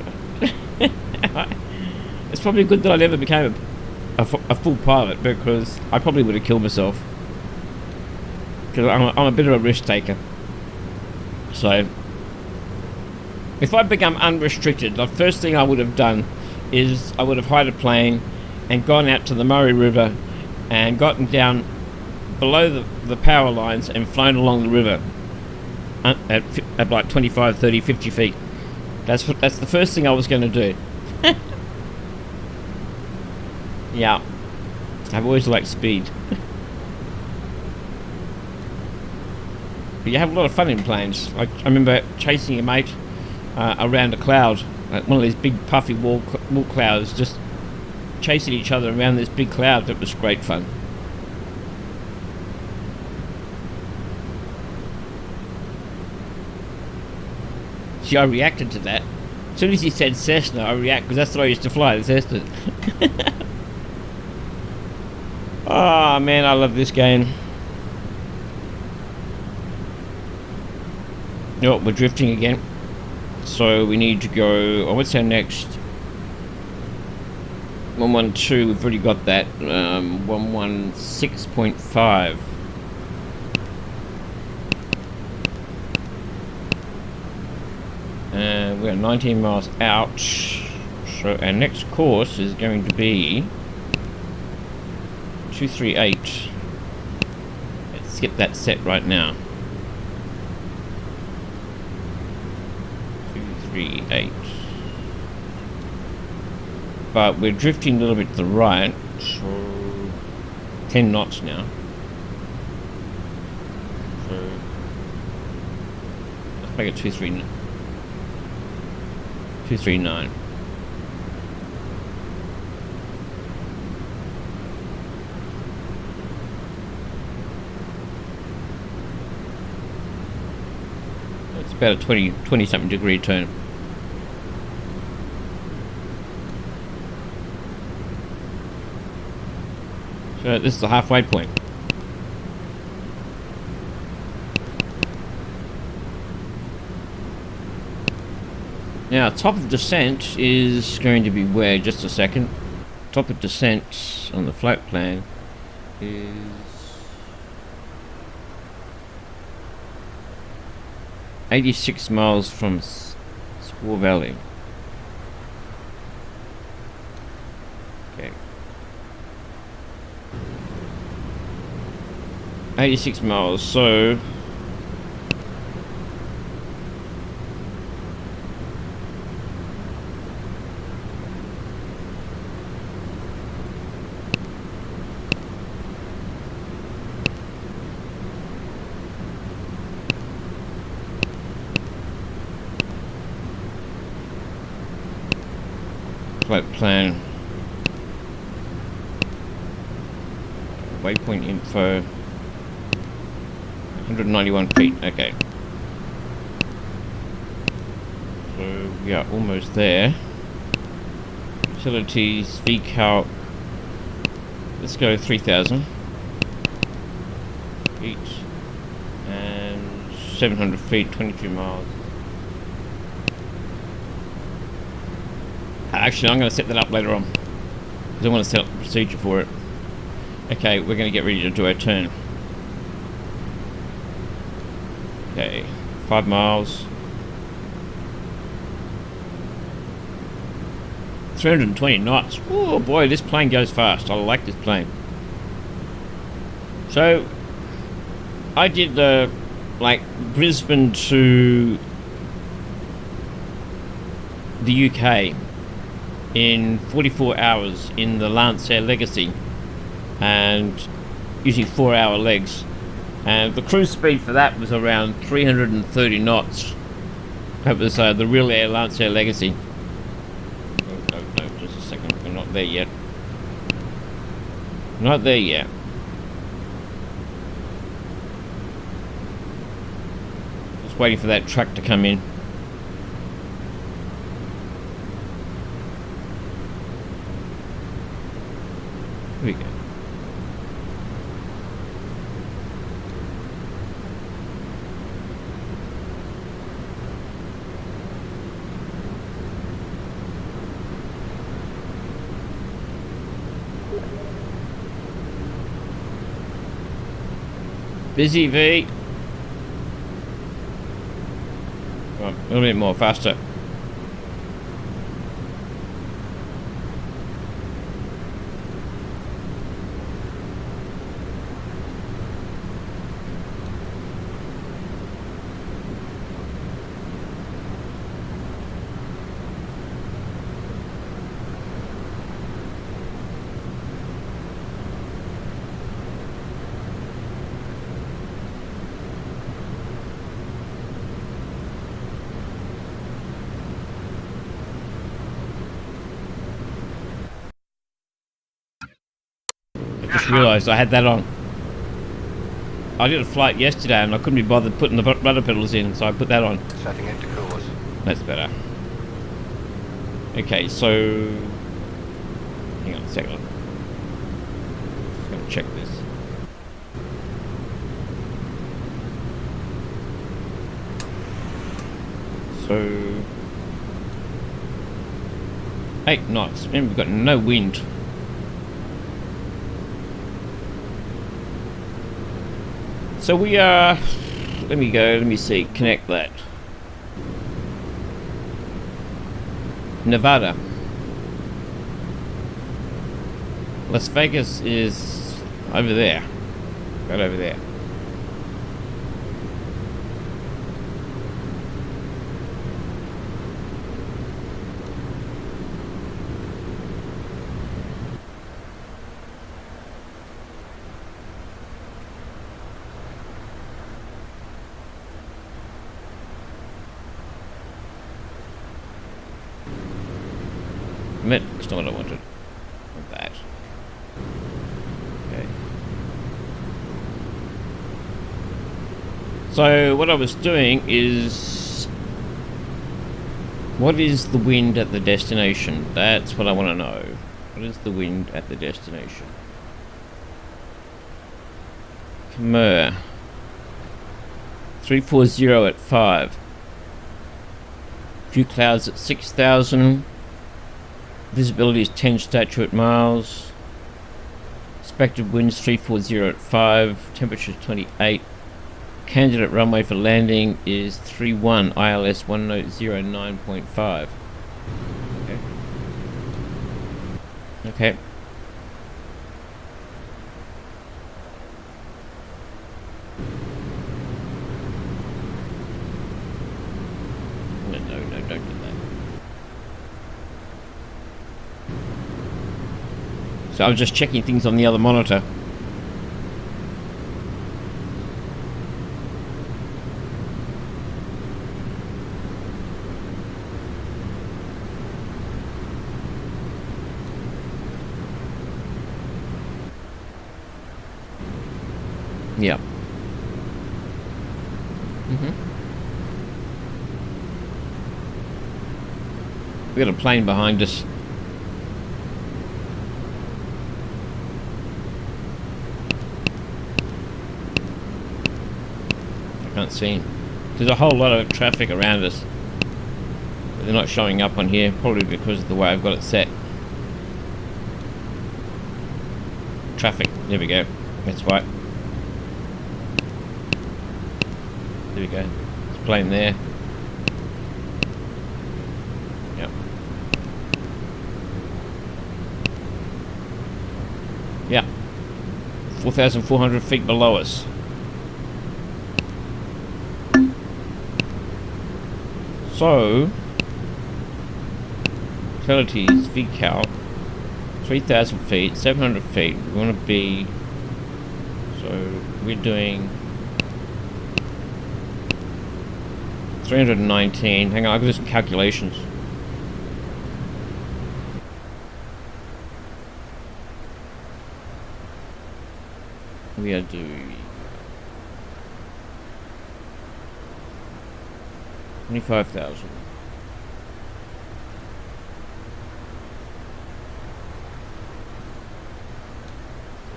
It's probably good that I never became a full pilot, because I probably would have killed myself. Because I'm a bit of a risk taker. So, if I'd become unrestricted, the first thing I would have done is I would have hired a plane and gone out to the Murray River and gotten down below the power lines and flown along the river at like 25, 30, 50 feet. That's the first thing I was going to do. Yeah. I've always liked speed. But you have a lot of fun in planes. I remember chasing a mate around a cloud, like one of these big puffy wall clouds, just chasing each other around this big cloud. That was great fun. See, I reacted to that. As soon as he said Cessna, I reacted, because that's what I used to fly, the Cessna. Oh man, I love this game. Oh, we're drifting again. So we need to go... Oh, what's our next? 112, we've already got that. 116.5. We're 19 miles out. So our next course is going to be 238. Let's get that set right now. 238. But we're drifting a little bit to the right, so 10 knots now. So let's make it 239. It's about a 20 something degree turn. So this is the halfway point. Now, top of descent is going to be where? Just a second. Top of descent on the flight plan is 86 miles from Squaw Valley. Okay. 86 miles, so flight plan, waypoint info. 191 feet, okay. So we are almost there. Utilities, VCalc. Let's go 3,000 feet and 700 feet, 22 miles. Actually, I'm going to set that up later on because I want to set up the procedure for it. Okay, we're going to get ready to do our turn. Okay, 5 miles. 320 knots. Oh boy, this plane goes fast. I like this plane. So, I did like Brisbane to the UK in 44 hours in the Lancer Legacy, and using 4-hour legs. And the cruise speed for that was around 330 knots. That was the Real Air Lancer Legacy. No, just a second. We're not there yet. Not there yet. Just waiting for that truck to come in. Here we go. Busy V. Come on, a little bit more faster. Just realised I had that on. I did a flight yesterday and I couldn't be bothered putting the rudder pedals in, so I put that on. Setting into coolers. That's better. Okay, so hang on a second. Just gonna check this. So 8 knots. Man, we've got no wind. So we are, let me see, connect that. Nevada. Las Vegas is over there. Right over there. That's not what I wanted. Not that. Okay. So what I was doing is, what is the wind at the destination? That's what I want to know. What is the wind at the destination? Khmer. 340 at 5. Few clouds at 6,000. Visibility is 10 statute miles. Expected winds 340 at 5. Temperature 28. Candidate runway for landing is 31 ILS 1009.5. Okay. Okay. No, don't do that. So I was just checking things on the other monitor. Yeah. We got a plane behind us. I can't see him. There's a whole lot of traffic around us. But they're not showing up on here, probably because of the way I've got it set. Traffic, there we go. That's right. There we go. There's a plane there. Yep. Yeah. 4,400 feet below us. So, utilities, VCAL, 3,000 feet, 700 feet. We want to be, so we're doing 319. Hang on, I'll do some calculations. We are doing 25,000.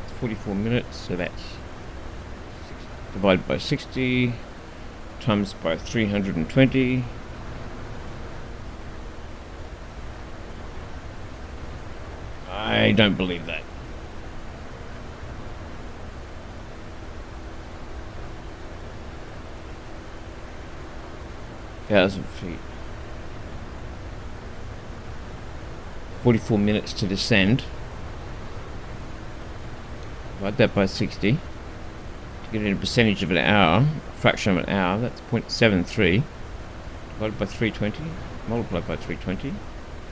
It's 44 minutes, so that's divided by 60 times by 320. I don't believe that. Thousand feet. 44 minutes to descend. Divide that by 60 to get it in a percentage of an hour, a fraction of an hour. That's 0.73 divided by 320, multiplied by 320,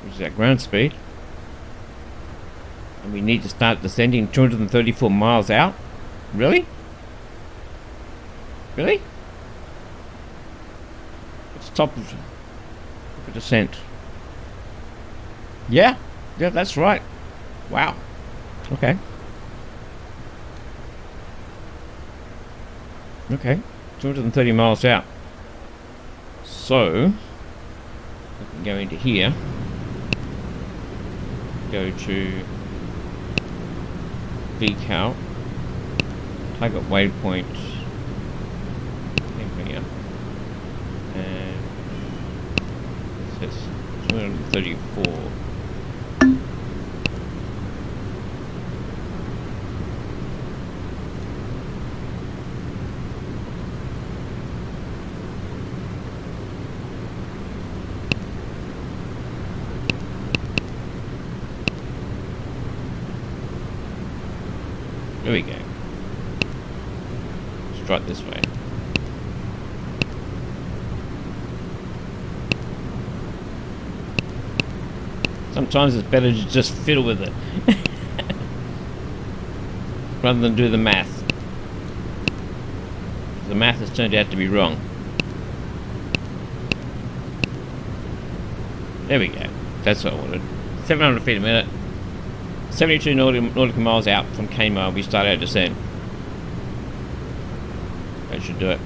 which is our ground speed. And we need to start descending 234 miles out. Really? Really? Top of descent. Yeah, that's right. Wow. Okay. 230 miles out. So we can go into here. Go to VCAL. Target waypoint. Here. And it says 234. There we go. Strut this way. Sometimes it's better to just fiddle with it rather than do the math. The math has turned out to be wrong. There we go. That's what I wanted. 700 feet a minute. 72 nautical miles out from Kmart. We start our descent. That should do it.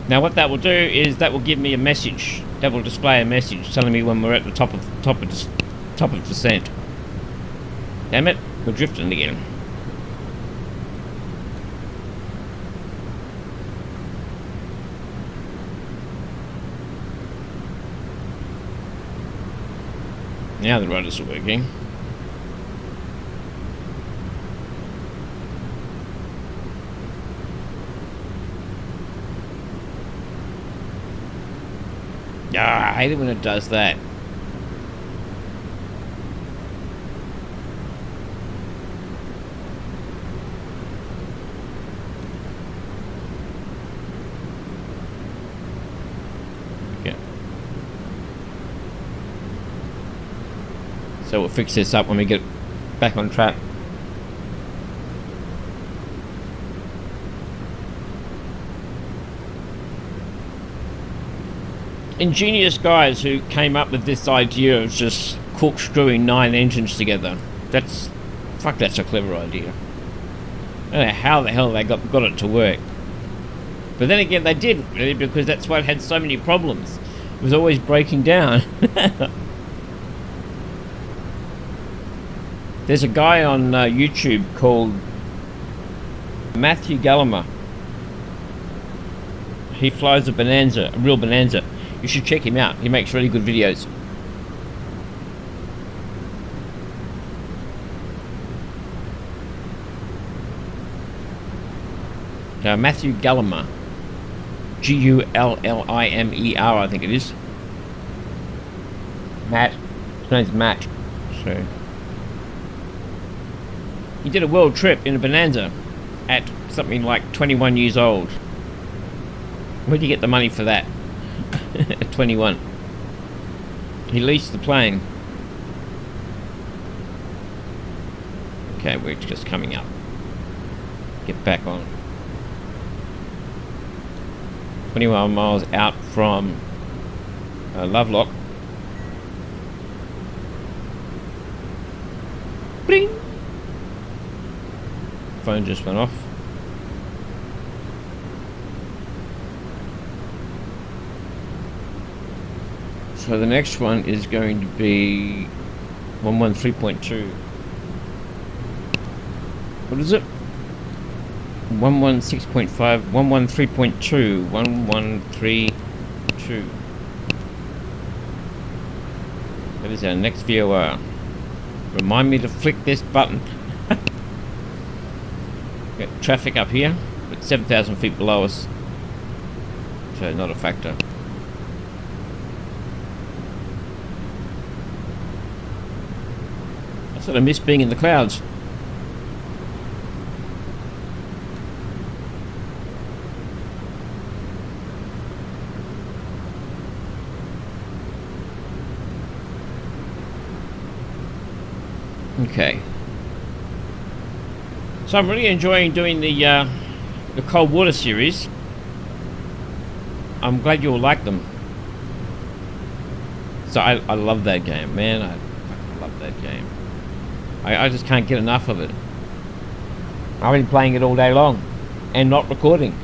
Now what that will do is that will give me a message. That will display a message telling me when we're at the top of descent. Damn it, we're drifting again. Now the rudders are working. Ah, I hate it when it does that. Okay. So we'll fix this up when we get back on track. Ingenious guys who came up with this idea of just corkscrewing 9 engines together. That's a clever idea. I don't know how the hell they got it to work. But then again, they didn't really, because that's why it had so many problems. was always breaking down. There's a guy on YouTube called Matthew Gallagher. He flies a Bonanza, a real Bonanza. You should check him out. He makes really good videos. Matthew Gallagher. Gullimer, I think it is. Matt. His name's Matt. So he did a world trip in a Bonanza at something like 21 years old. Where'd you get the money for that? At 21. He leased the plane. Okay, we're just coming up. Get back on. 21 miles out from Lovelock. Bing! Phone just went off. So the next one is going to be 113.2. What is it? 116.5, 113.2, 1132. That is our next VOR. Remind me to flick this button. Got traffic up here, but 7,000 feet below us, so not a factor. I sort of miss being in the clouds. Okay. So I'm really enjoying doing the cold water series. I'm glad you all like them. So I love that game, man. I fucking love that game. I just can't get enough of it. I've been playing it all day long and not recording.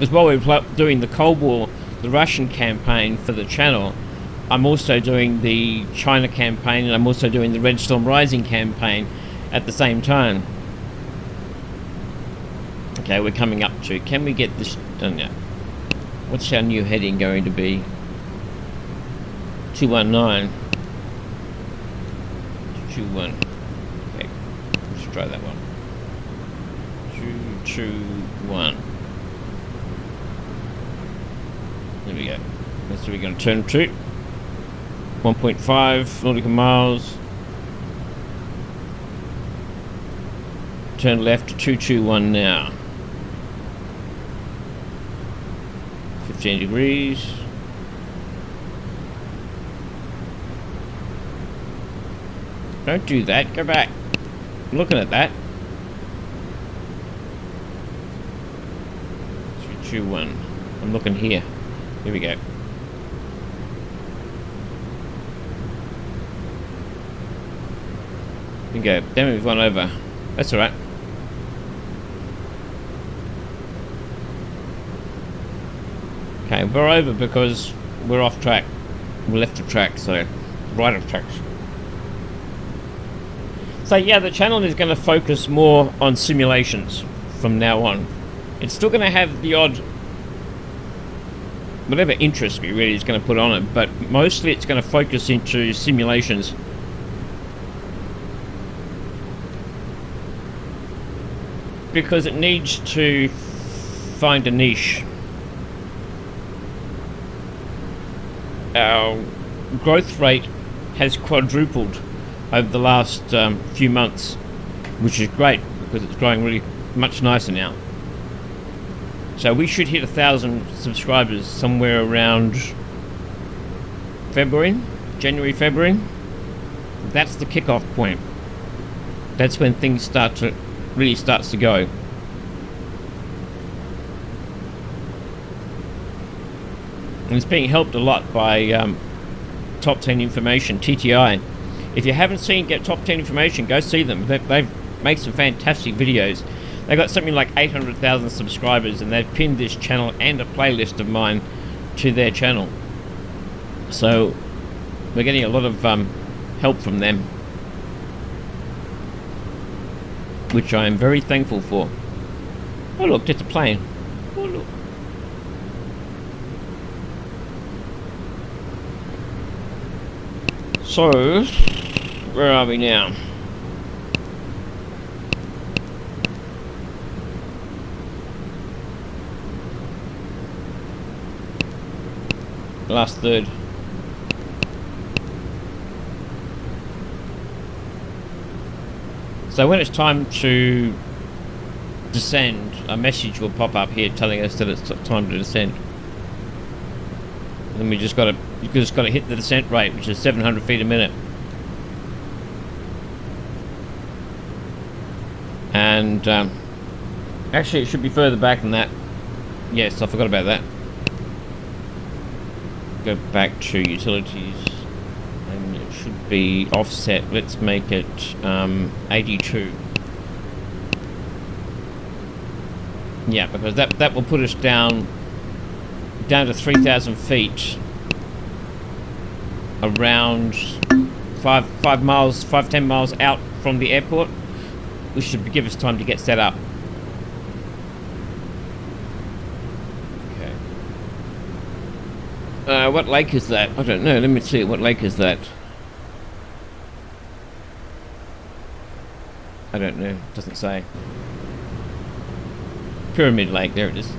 As well, we're doing the Cold War, the Russian campaign for the channel. I'm also doing the China campaign, and I'm also doing the Red Storm Rising campaign at the same time. Okay, we're coming up to... Can we get this done yet? What's our new heading going to be? 219. 221. Okay, let's try that one. 221. There we go. That's where we're going to turn to. 1.5 nautical miles. Turn left to 221 now. 15 degrees. Don't do that. Go back. I'm looking at that. 321. I'm looking here. Here we go. Here we go. Then we've gone over. That's alright. Okay, we're over because we're off track. We're left of track, so right of track. So yeah, the channel is going to focus more on simulations from now on. It's still going to have the odd... whatever interest we really is going to put on it, but mostly it's going to focus into simulations. Because it needs to find a niche. Our growth rate has quadrupled over the last few months, which is great because it's growing really much nicer now. So we should hit 1,000 subscribers somewhere around February, January, February. That's the kickoff point. That's when things really starts to go. And it's being helped a lot by Top 10 Information, TTI. If you haven't seen Get Top 10 Information, go see them. They've make some fantastic videos. They got something like 800,000 subscribers, and they've pinned this channel and a playlist of mine to their channel. So we're getting a lot of help from them, which I am very thankful for. Oh look, it's a plane. Oh look. So, where are we now? Last third. So when it's time to descend, a message will pop up here telling us that it's time to descend. And we just got to hit the descent rate, which is 700 feet a minute. And actually, it should be further back than that. Yes, I forgot about that. Go back to utilities, and it should be offset. Let's make it 82. Yeah, because that will put us down to 3,000 feet, around 10 miles out from the airport, which should give us time to get set up. Okay. What lake is that? I don't know. Let me see. What lake is that? I don't know. It doesn't say. Pyramid Lake. There it is.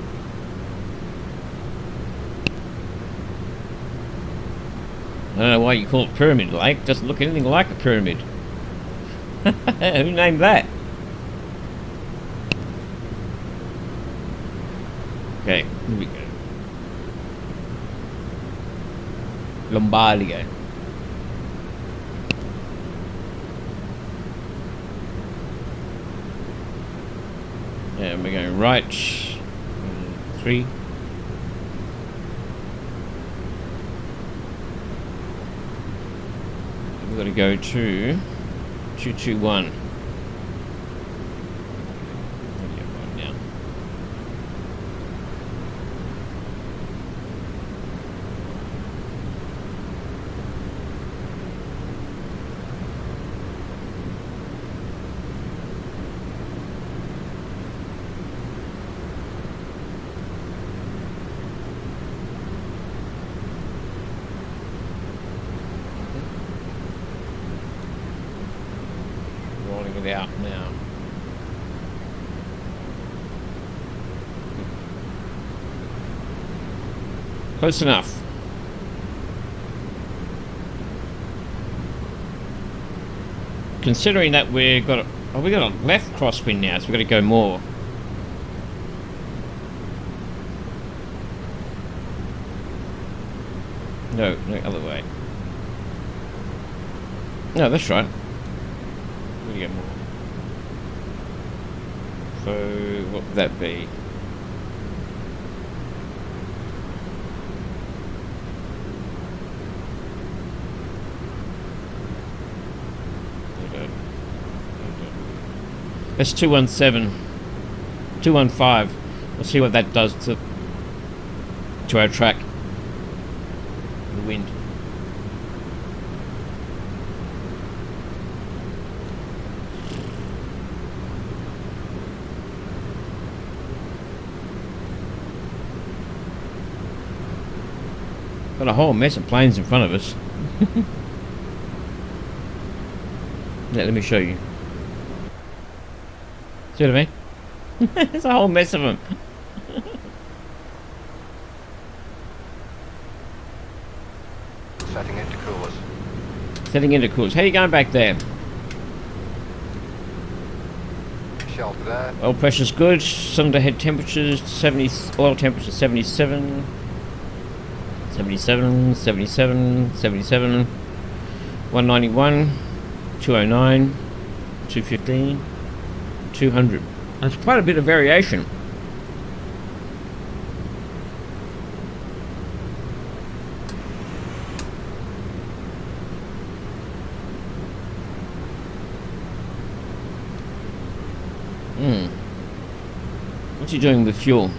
I don't know why you call it Pyramid Lake. It doesn't look anything like a pyramid. Who named that? Okay, here we go. Lombardia. And we're going right. 3. We've got to go to 221. Now. Rolling it out now. Close enough. Considering that we got a left crosswind now, so we've got to go more. No, other way. No, that's right. We get more. So what would that be? That's 217. 215. We'll see what that does to our track. The wind. Got a whole mess of planes in front of us. Yeah, let me show you. See what I mean? There's a whole mess of them. Setting into coolers. Setting into coolers. How are you going back there? Shelter there. Oil pressure's good. Cylinder head temperatures 70. Oil temperature 77. 77, 77, 77, 191, 209, 215, 200. That's quite a bit of variation. What's he doing with fuel?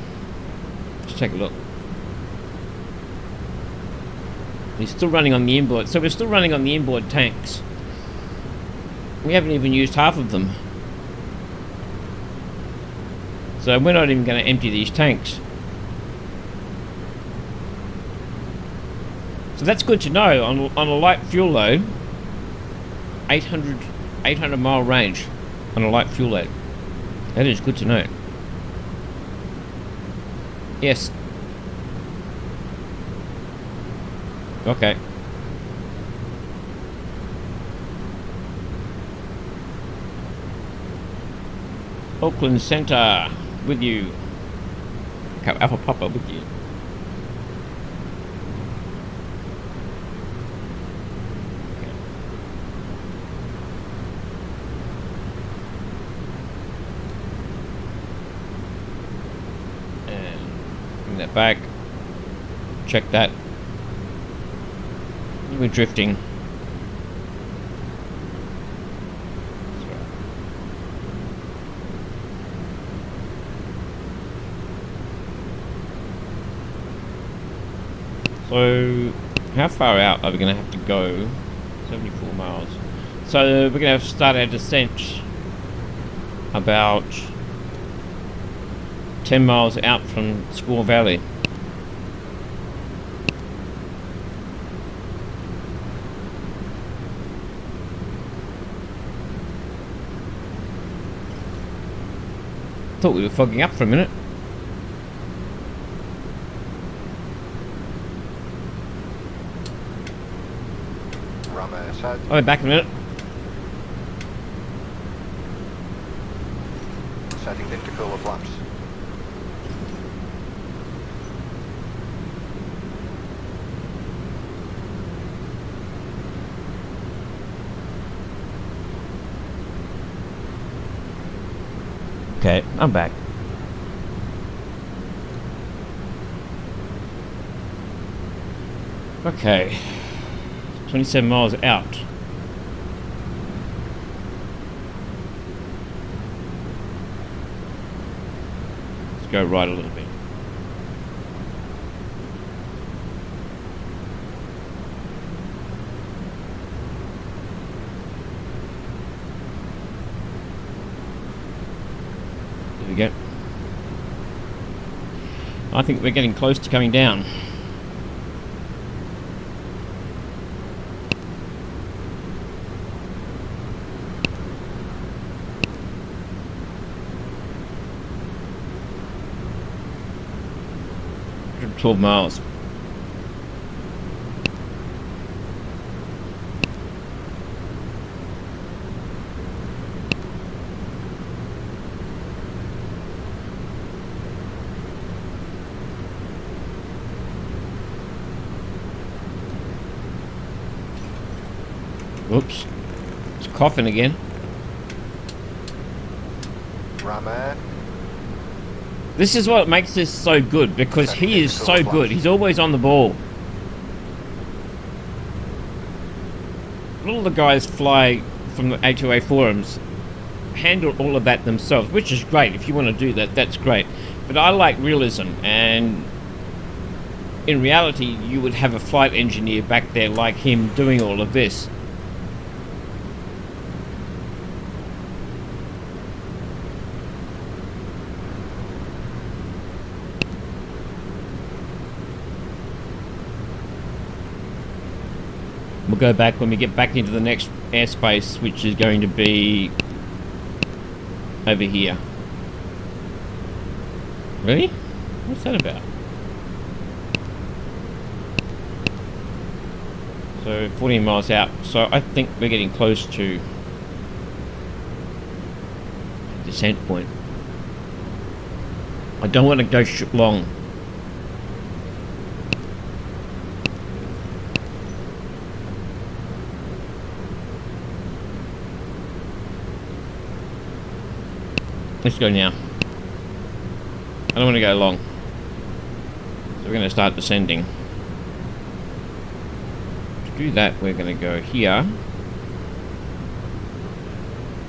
Let's take a look. He's still running on the inboard. So we're still running on the inboard tanks. We haven't even used half of them. So we're not even going to empty these tanks. So that's good to know. On a light fuel load, 800 mile range on a light fuel load. That is good to know. Yes. Okay. Auckland Centre with you. Okay, Alpha Papa with you. Okay. And bring that back. Check that. We're drifting. So, how far out are we going to have to go? 74 miles. So, we're going to start our descent about 10 miles out from Squaw Valley. Thought we were fogging up for a minute. I'll be back in a minute. Setting intercooler flaps. Okay, I'm back. Okay. 27 miles out. Let's go right a little bit. There we go. I think we're getting close to coming down. Hundred 12 miles. Oops. It's coughing again. Ram air. This is what makes this so good, because he is so good. He's always on the ball. All the guys fly from the A2A forums handle all of that themselves, which is great. If you want to do that, that's great. But I like realism, and in reality, you would have a flight engineer back there like him doing all of this. We'll go back when we get back into the next airspace, which is going to be over here. Really? What's that about? So 14 miles out. So I think we're getting close to the descent point. I don't want to go long. Let's go now. I don't want to go long. So we're going to start descending. To do that, we're going to go here.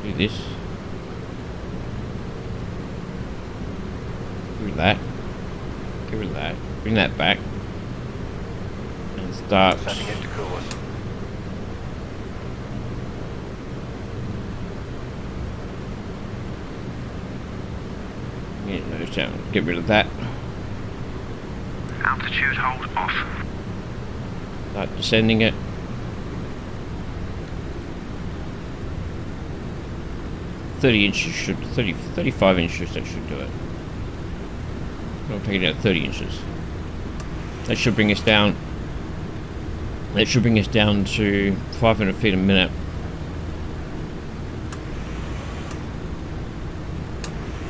Do this. rid of that. Get rid of that. Bring that back. And start. Setting intercoolers. Yeah, no, down. Get rid of that. Altitude hold off. Start descending it. 30 inches should 35 inches that should do it. I'll take it out 30 inches. That should bring us down. That should bring us down to 500 feet a minute.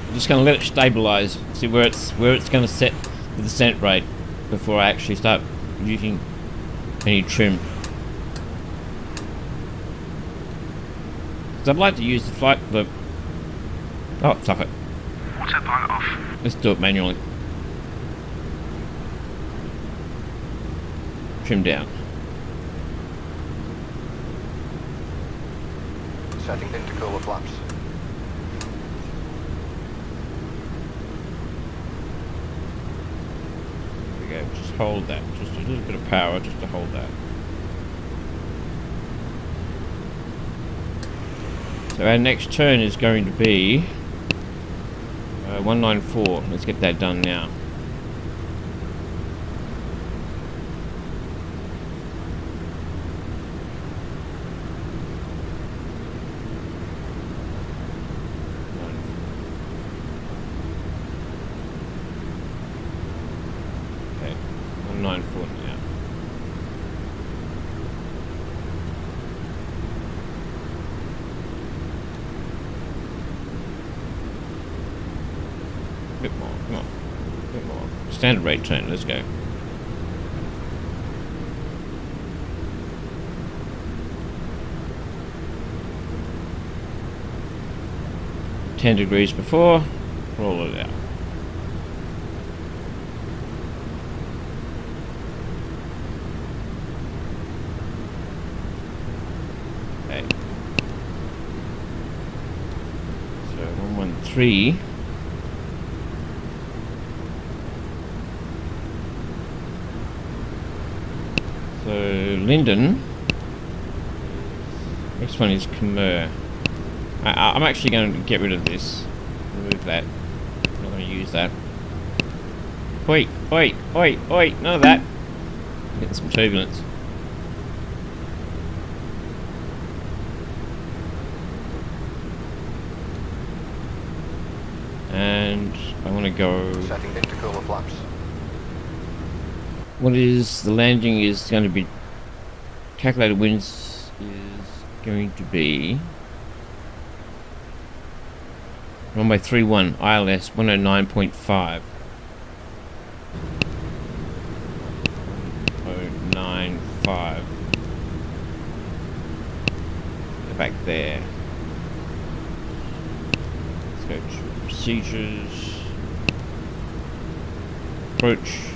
I'm just going to let it stabilize. See where it's going to set the descent rate before I actually start using any trim. I'd like to use the flight. Oh, stuff it. Autopilot off. Let's do it manually. Trim down. Setting intercooler flaps. There we go. Just hold that. Just a little bit of power just to hold that. So our next turn is going to be 194. Let's get that done now. Okay, 194 now. Bit more, come on. Bit more. Standard rate turn, let's go. $10 degrees before, roll it out. Okay. So 113. So Linden. Next one is Khmer. I'm actually going to get rid of this. Remove that. I'm not going to use that. Wait, none of that. Getting some turbulence. And I want to go. Setting intercooler flaps. What is the landing is going to be calculated winds is going to be runway 31 ILS 109.5. 109.5. Go back there. Let's go to procedures. Approach.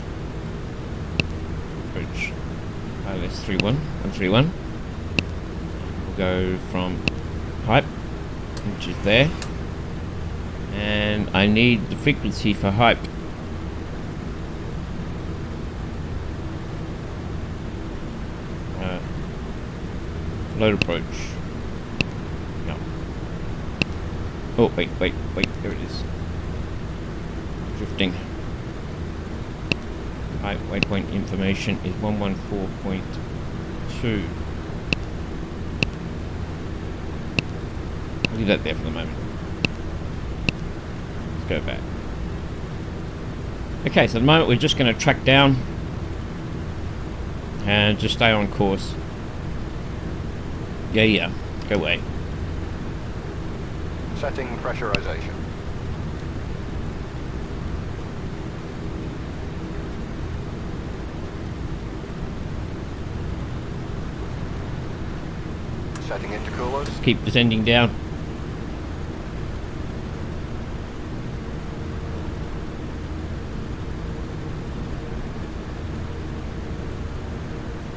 ILS 131. We'll go from hype, which is there, and I need the frequency for hype. Load approach. No. Oh wait, there it is. Drifting. Height waypoint information is 114.2. I'll leave that there for the moment. Let's go back. Okay, so at the moment we're just going to track down and just stay on course. Yeah, go away. Setting pressurization. Setting intercoolers. Just keep descending down.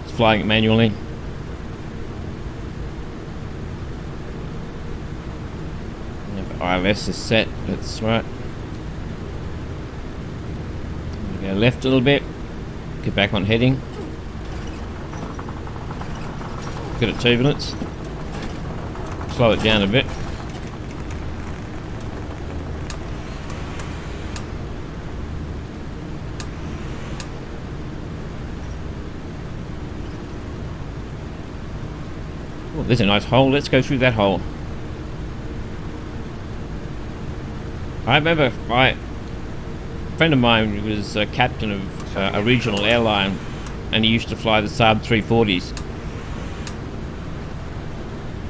It's flying it manually. ILS is set, that's right. Go left a little bit. Get back on heading. Get a turbulence. Slow it down a bit. Oh, there's a nice hole. Let's go through that hole. I remember a friend of mine was a captain of a regional airline, and he used to fly the Saab 340s.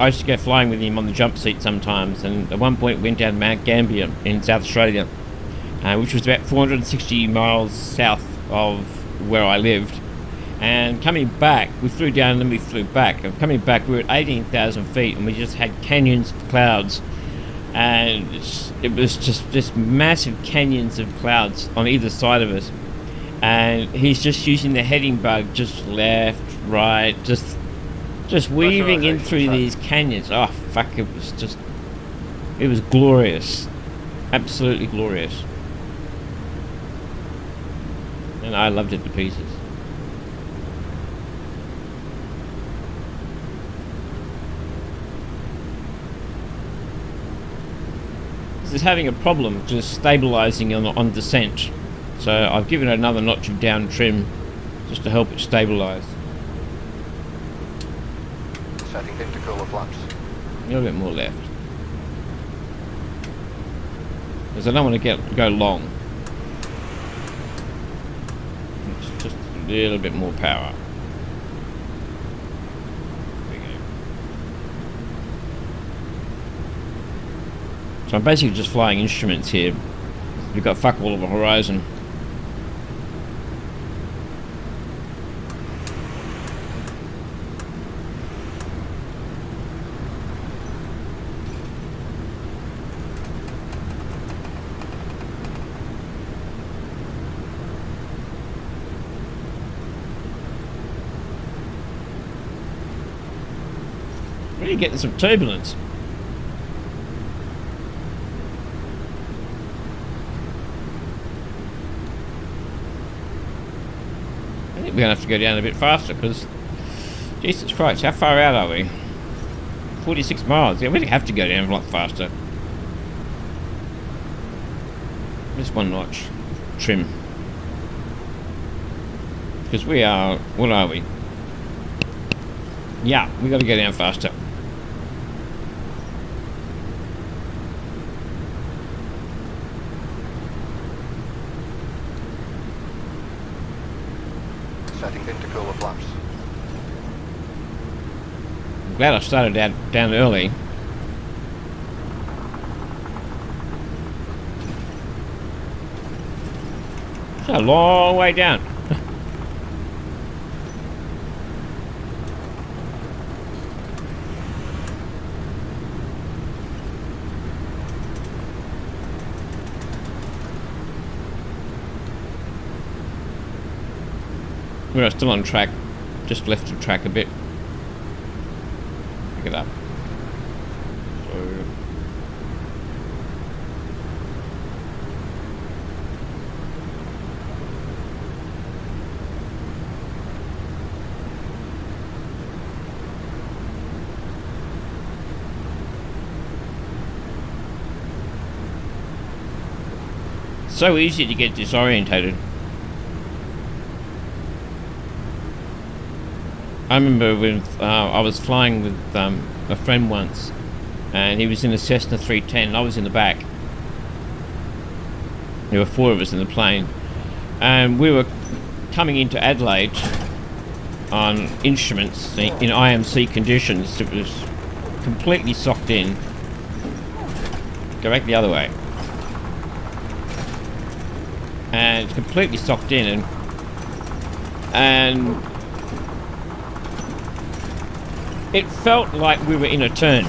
I used to go flying with him on the jump seat sometimes, and at one point went down Mount Gambier in South Australia, which was about 460 miles south of where I lived. And coming back, we flew down and then we flew back. And coming back, we were at 18,000 feet, and we just had canyons of clouds. And it was just massive canyons of clouds on either side of us. And he's just using the heading bug, just left, right, just weaving in through these canyons. Oh, fuck, it was glorious. Absolutely glorious. And I loved it to pieces. Is having a problem just stabilizing on descent, so I've given it another notch of down trim just to help it stabilize. Setting intercooler flaps. A little bit more left, because I don't want to go long. It's just a little bit more power. So I'm basically just flying instruments here. We've got fuck all of a horizon. Really getting some turbulence. We're going to have to go down a bit faster because, Jesus Christ, how far out are we? 46 miles. Yeah, we have to go down a lot faster. Just one notch trim. Because we are, what are we? Yeah, we got to go down faster. Setting intercooler flaps. I'm glad I started down early. It's a long way down. We're still on track, just left of track a bit. Pick it up. So easy to get disorientated. I remember when I was flying with a friend once, and he was in a Cessna 310 and I was in the back. There were 4 of us in the plane, and we were coming into Adelaide on instruments in IMC conditions. It was completely socked in. Go back the other way. And completely socked in, and it felt like we were in a turn,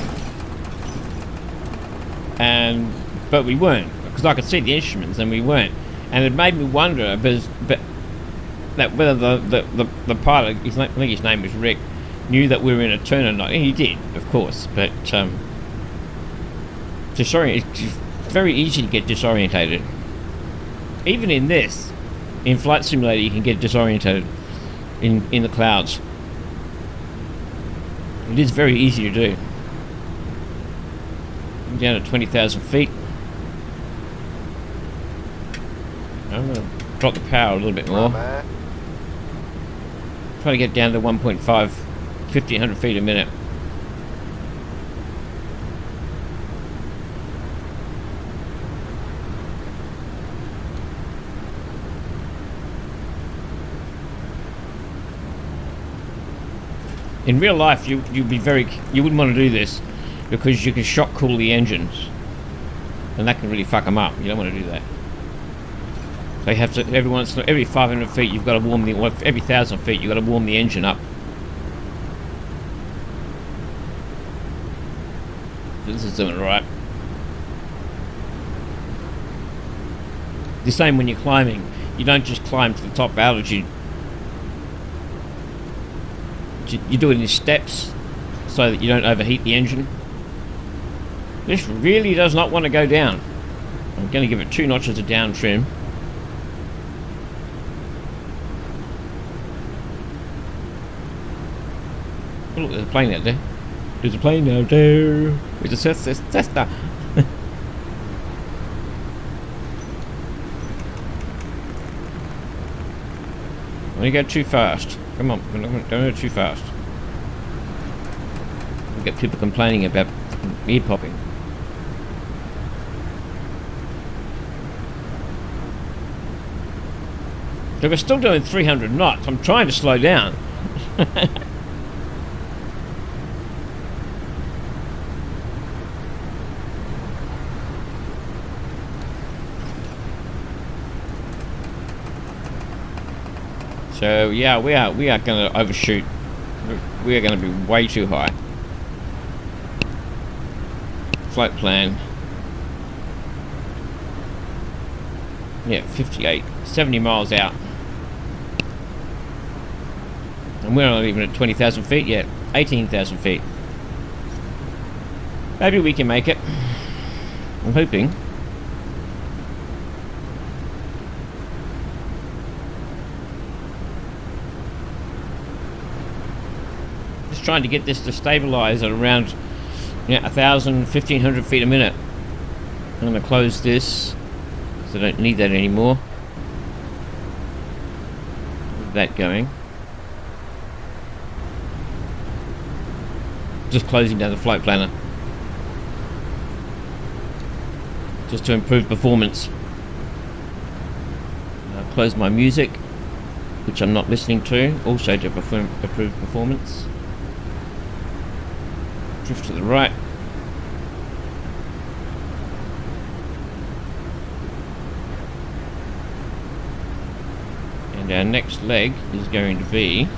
but we weren't, because I could see the instruments and we weren't, and it made me wonder, but that whether the pilot, I think his name was Rick, knew that we were in a turn or not. And he did, of course, but it's very easy to get disorientated. Even in this, In Flight Simulator, you can get disorientated in the clouds. It is very easy to do. I'm down at 20,000 feet. I'm going to drop the power a little bit more. Try to get down to 1.5, 1,500 feet a minute. In real life, you wouldn't want to do this because you can shock cool the engines, and that can really fuck them up. You don't want to do that. So you have to every 500 feet you've got to warm every 1,000 feet you've got to warm the engine up. This is doing right. The same when you're climbing. You don't just climb to the top altitude. You do it in steps so that you don't overheat the engine. This really does not want to go down. I'm going to give it 2 notches of down trim. Oh, look, there's a plane out there. There's a plane out there. It's a Cessna. Don't go too fast. Come on, don't go too fast. We get people complaining about ear popping. So we're still doing 300 knots. I'm trying to slow down. So yeah, we are going to overshoot. We are going to be way too high. Flight plan. Yeah, 58, 70 miles out. And we're not even at 20,000 feet yet. 18,000 feet. Maybe we can make it. I'm hoping. Trying to get this to stabilize at around 1,000, 1,500 feet a minute. I'm going to close this because I don't need that anymore. Leave that going. Just closing down the flight planner just to improve performance. I'll close my music, which I'm not listening to, also to improve performance. Drift to the right. And our next leg is going to be,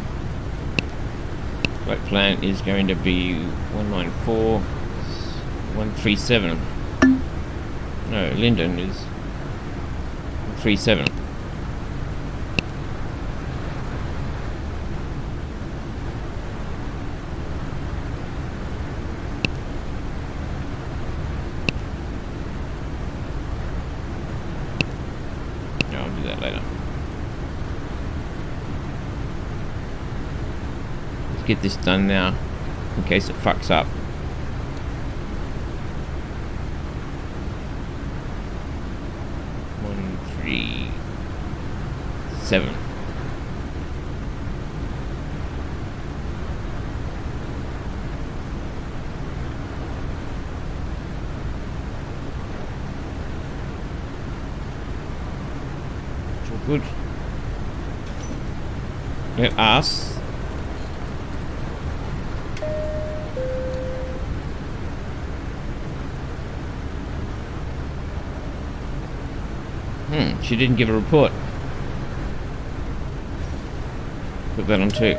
flight plan is going to be 194, 137. No, Linden is 137. Get this done now in case it fucks up. One, 3, 7. It's all good. Let us she didn't give a report. Put that on 2.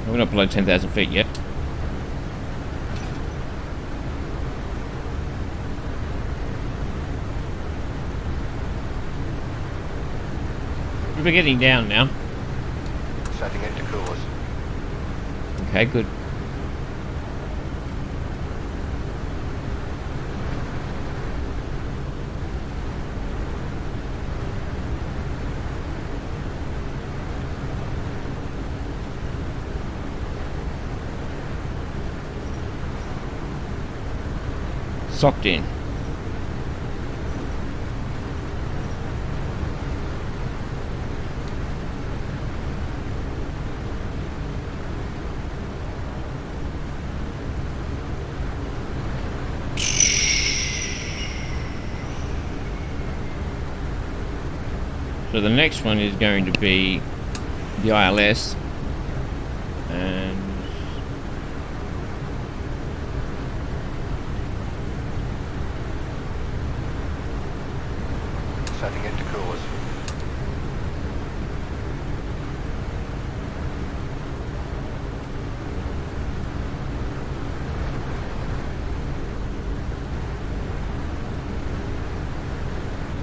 We're not below 10,000 feet yet. We're getting down now. Setting into coolers. Okay, good. socked in. So the next one is going to be the ILS, and Setting into coolers.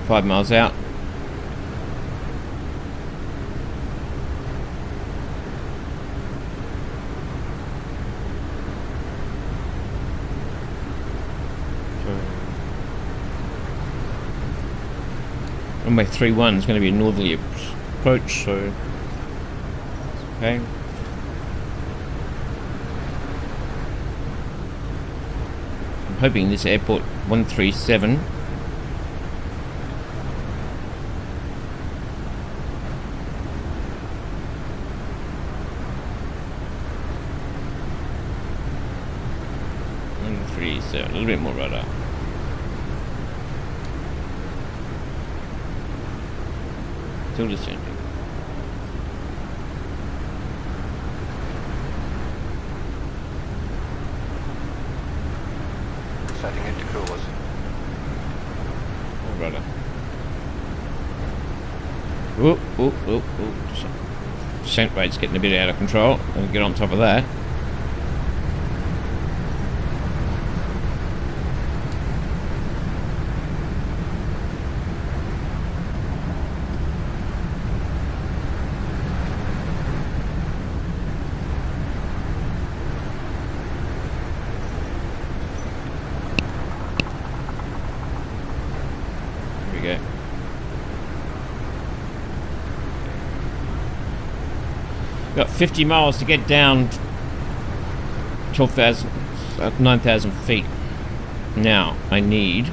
$5 miles out. Runway 31 is going to be a northerly approach, so okay. I'm hoping this airport 137 137, a little bit more radar. Still descending. Setting into coolers. Oh, rudder. Oh. Descent rate's getting a bit out of control. I'll get on top of that. Got 50 miles to get down 9,000 feet. Now I need.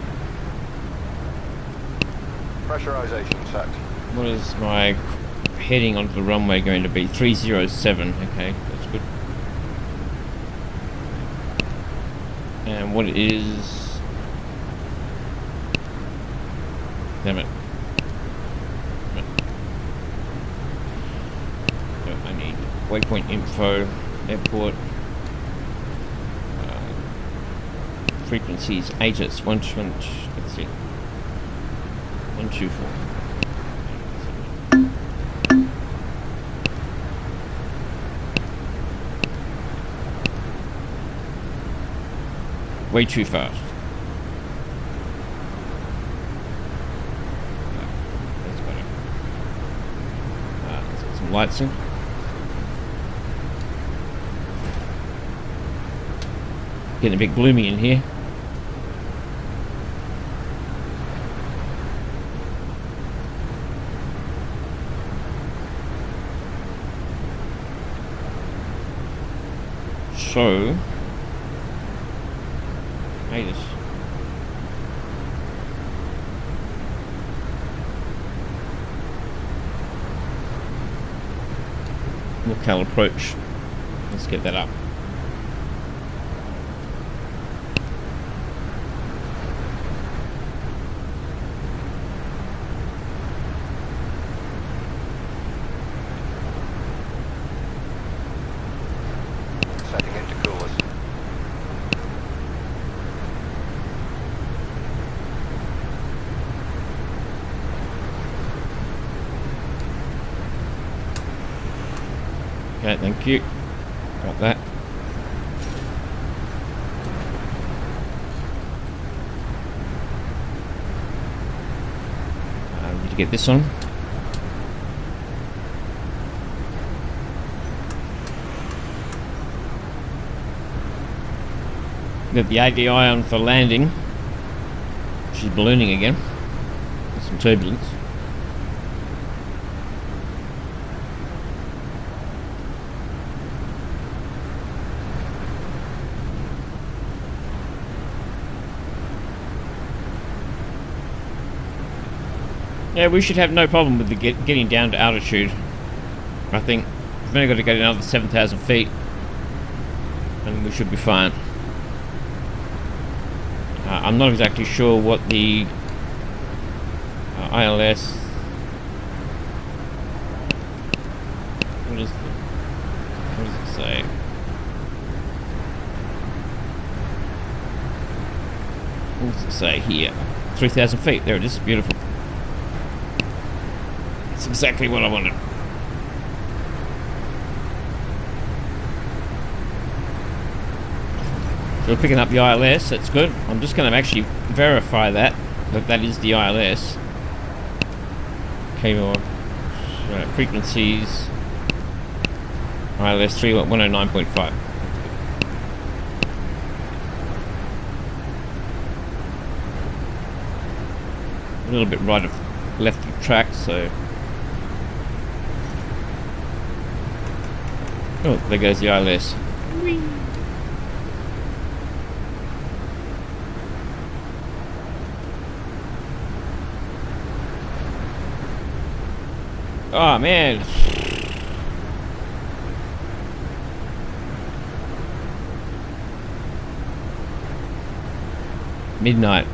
Pressurization set. What is my heading onto the runway going to be? 307. Okay, that's good. And what is? Damn it. I need waypoint info, airport, frequencies, ATIS, 120, let's see, 124. Way too fast. That's better. Let's get some lights in. Getting a bit gloomy in here. So, ATIS. Locale approach. Let's get that up. Setting into coolers. Okay, thank you. Got that. Need to get this on. Got the ADI on for landing. She's ballooning again. There's some turbulence. Yeah, we should have no problem with the getting down to altitude. I think we've only got to go another 7,000 feet, and we should be fine. I'm not exactly sure what the ILS. What does it say? What does it say here? 3,000 feet. There it is. Beautiful. It's exactly what I wanted. So we're picking up the ILS. That's good. I'm just going to actually verify that is the ILS. Cable frequencies. ILS 109.5. A little bit right of left of track, so. Oh, there goes the ILS. Oh man. Midnight.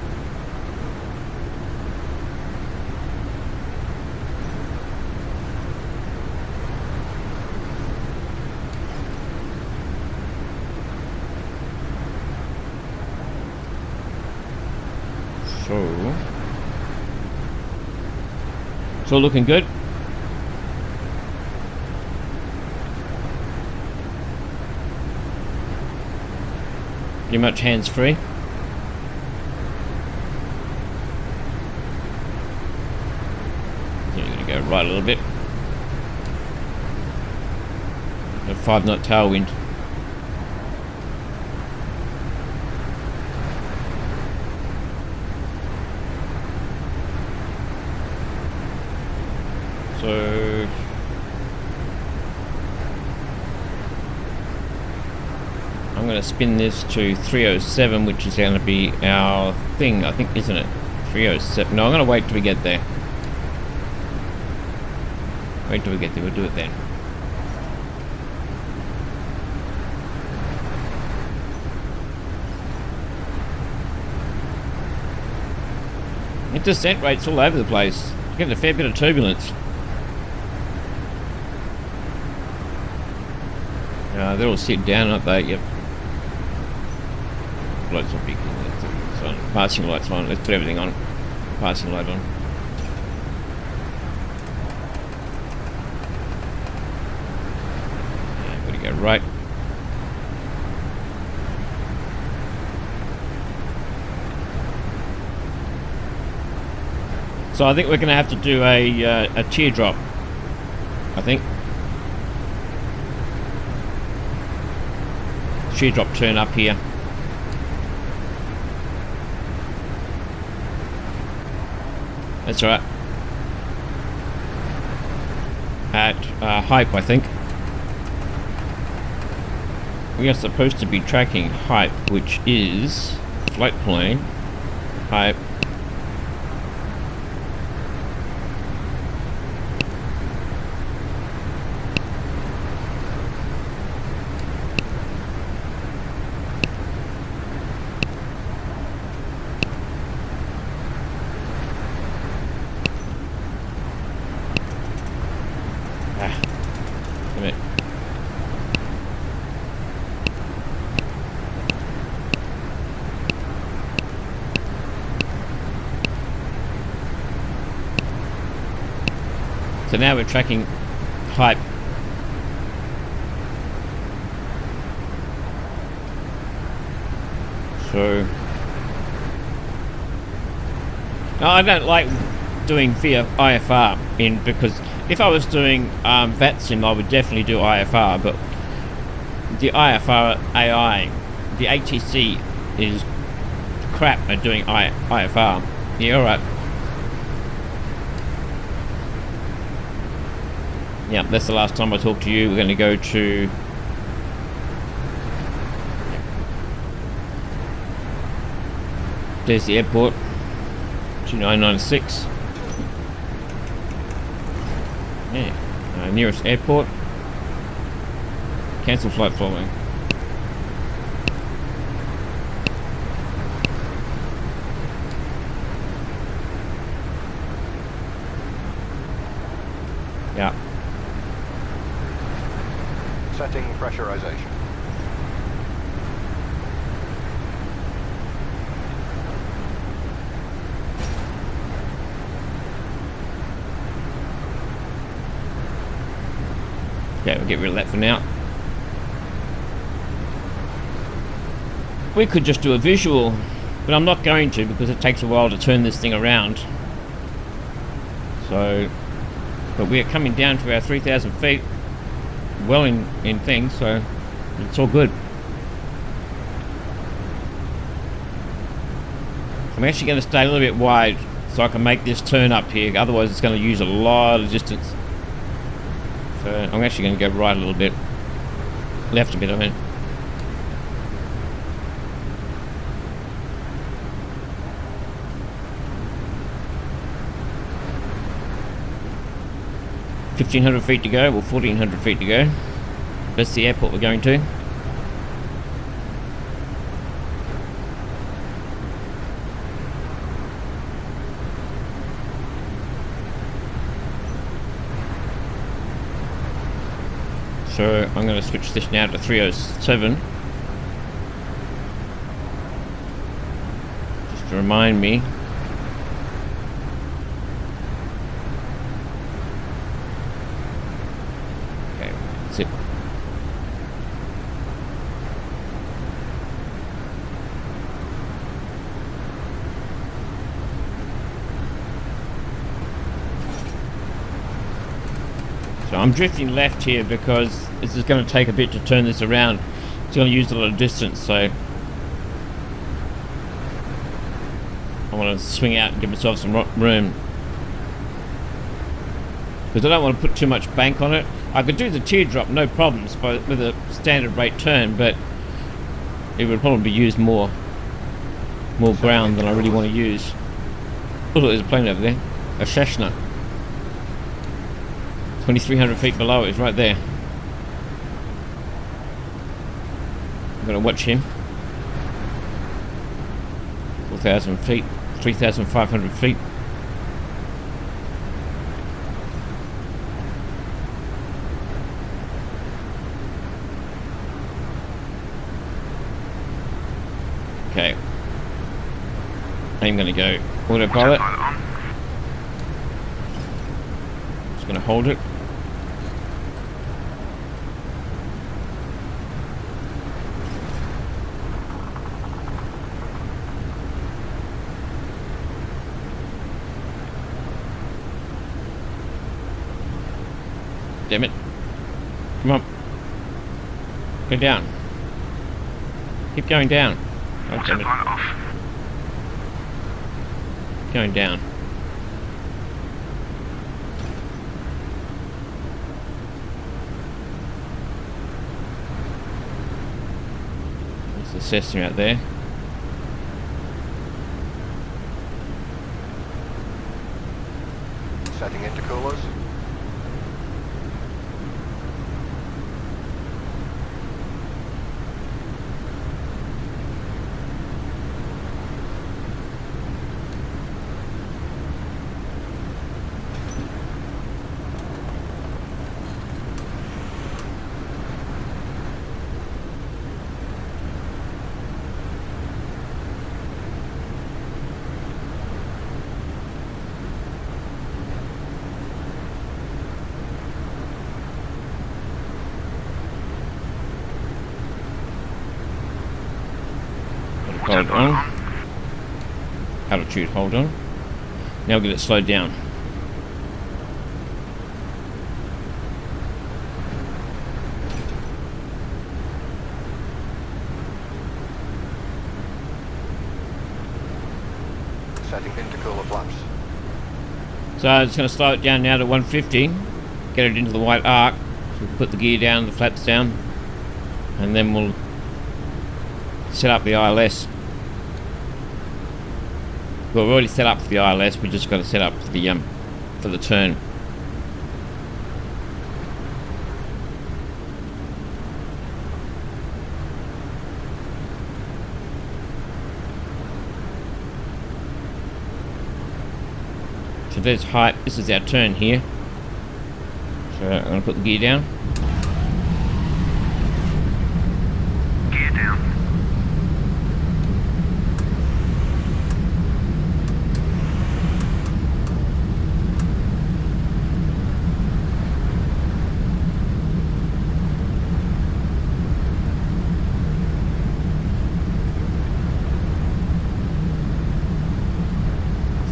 So it's all looking good. Pretty much hands-free. You're going to go right a little bit. A 5-knot tailwind. So I'm going to spin this to 307, which is going to be our thing, I think, isn't it? 307. No, I'm going to wait till we get there. Wait till we get there, we'll do it then. It descent rates all over the place. You're getting a fair bit of turbulence. They're all sitting down, aren't they? Yep. Lights on big. It's on. Passing lights on. Let's put everything on. Passing light on. Yeah, gotta go right. So I think we're gonna have to do a teardrop. I think. Teardrop turn up here. That's right. At hype, I think. We are supposed to be tracking hype, which is flight plane, hype. So now we're tracking hype. So no, I don't like doing via IFR because if I was doing VATSIM, I would definitely do IFR, but the IFR AI, the ATC is crap at doing IFR. Yeah, alright. Yeah, that's the last time I talk to you. We're going to go to there's the airport, 2996. Yeah. Nearest airport. Cancel flight following. Yeah. Setting pressurization. Okay, we'll get rid of that for now. We could just do a visual, but I'm not going to because it takes a while to turn this thing around. So, but we are coming down to our 3,000 feet, well in things, so it's all good. I'm actually going to stay a little bit wide so I can make this turn up here, otherwise it's going to use a lot of distance. So I'm actually going to go right a little bit, left a bit I mean. $1,500 feet to go, or 1,400 feet to go. That's the airport we're going to. So I'm going to switch this now to 307. Just to remind me. Okay, that's it. So I'm drifting left here because this is going to take a bit to turn this around. It's going to use a lot of distance, so I want to swing out and give myself some room. Because I don't want to put too much bank on it. I could do the teardrop, no problems, but with a standard rate turn, but it would probably use more ground than I really want to use. Oh, look, there's a plane over there. A Cessna. 2,300 feet below it is right there. I'm going to watch him. 4,000 feet, 3,500 feet. Okay. I'm going to go autopilot. Just going to hold it. Damn it. Come on. Go down. Keep going down. Oh, damn it. Going down. There's the Cessna out there. Setting intercoolers. Hold on. Altitude, hold on. Now get it slowed down. Setting intercooler flaps. So it's going to slow it down now to 150. Get it into the white arc. So we'll put the gear down, the flaps down, and then we'll set up the ILS. Well, we've already set up for the ILS. We just got to set up for the turn. So there's height. This is our turn here. So I'm going to put the gear down. Gear down.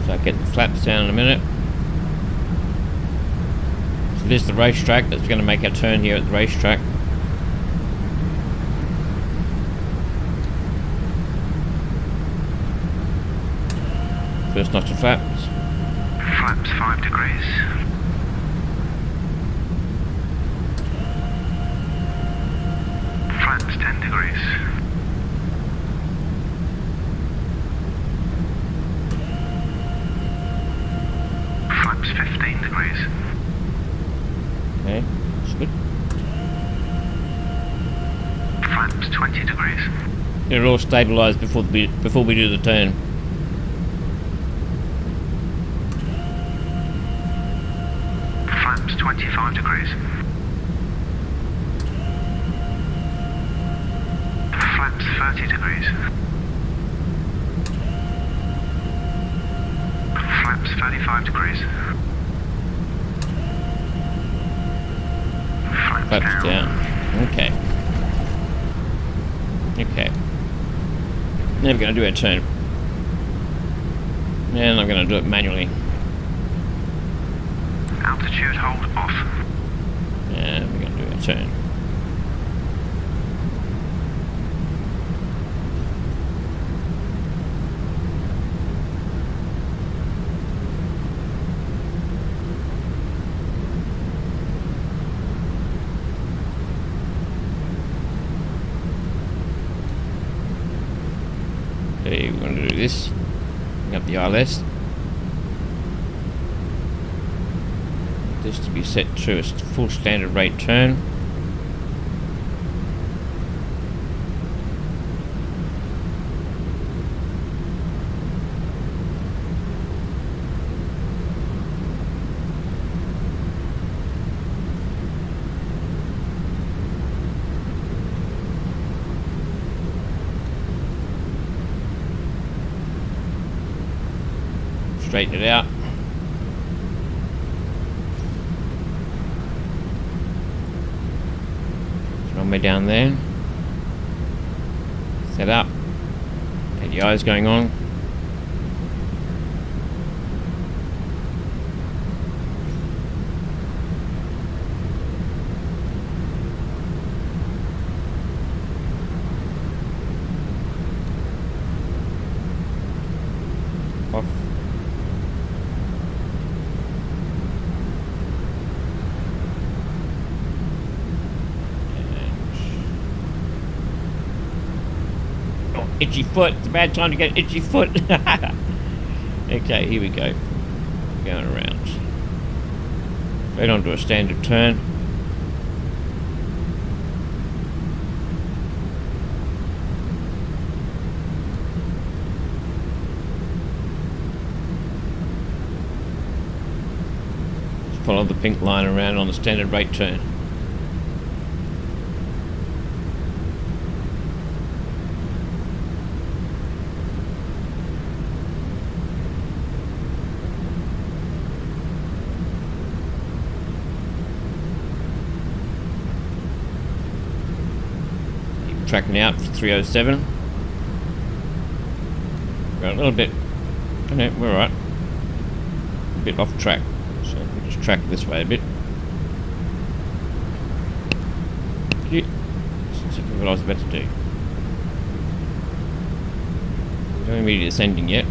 So I get the flaps down in a minute. So there's the racetrack. That's going to make our turn here at the racetrack. First notch of flaps. Flaps 5 degrees. Flaps 10 degrees. Flaps 15 degrees. Okay, that's good. Flaps 20 degrees. Get it all stabilised before we do the turn. Flaps 25 degrees. Flaps 30 degrees. Flaps 35 degrees. Flaps down. Okay. Okay. Now we're going to do our turn. And I'm going to do it manually. Altitude hold off. And we're going to do our turn. Okay, we're going to do this. Bring up the ILS. This to be set to a full standard rate turn. Straighten it out. Runway down there. Set up. ADI's going on. Off. Itchy foot. It's a bad time to get itchy foot. Okay, here we go. Going around. Straight onto a standard turn. Just follow the pink line around on the standard rate turn. Tracking out for 307. Got a little bit. Okay, we're alright. A bit off track. So we'll just track this way a bit. That's exactly what I was about to do. Don't immediately ascending yet.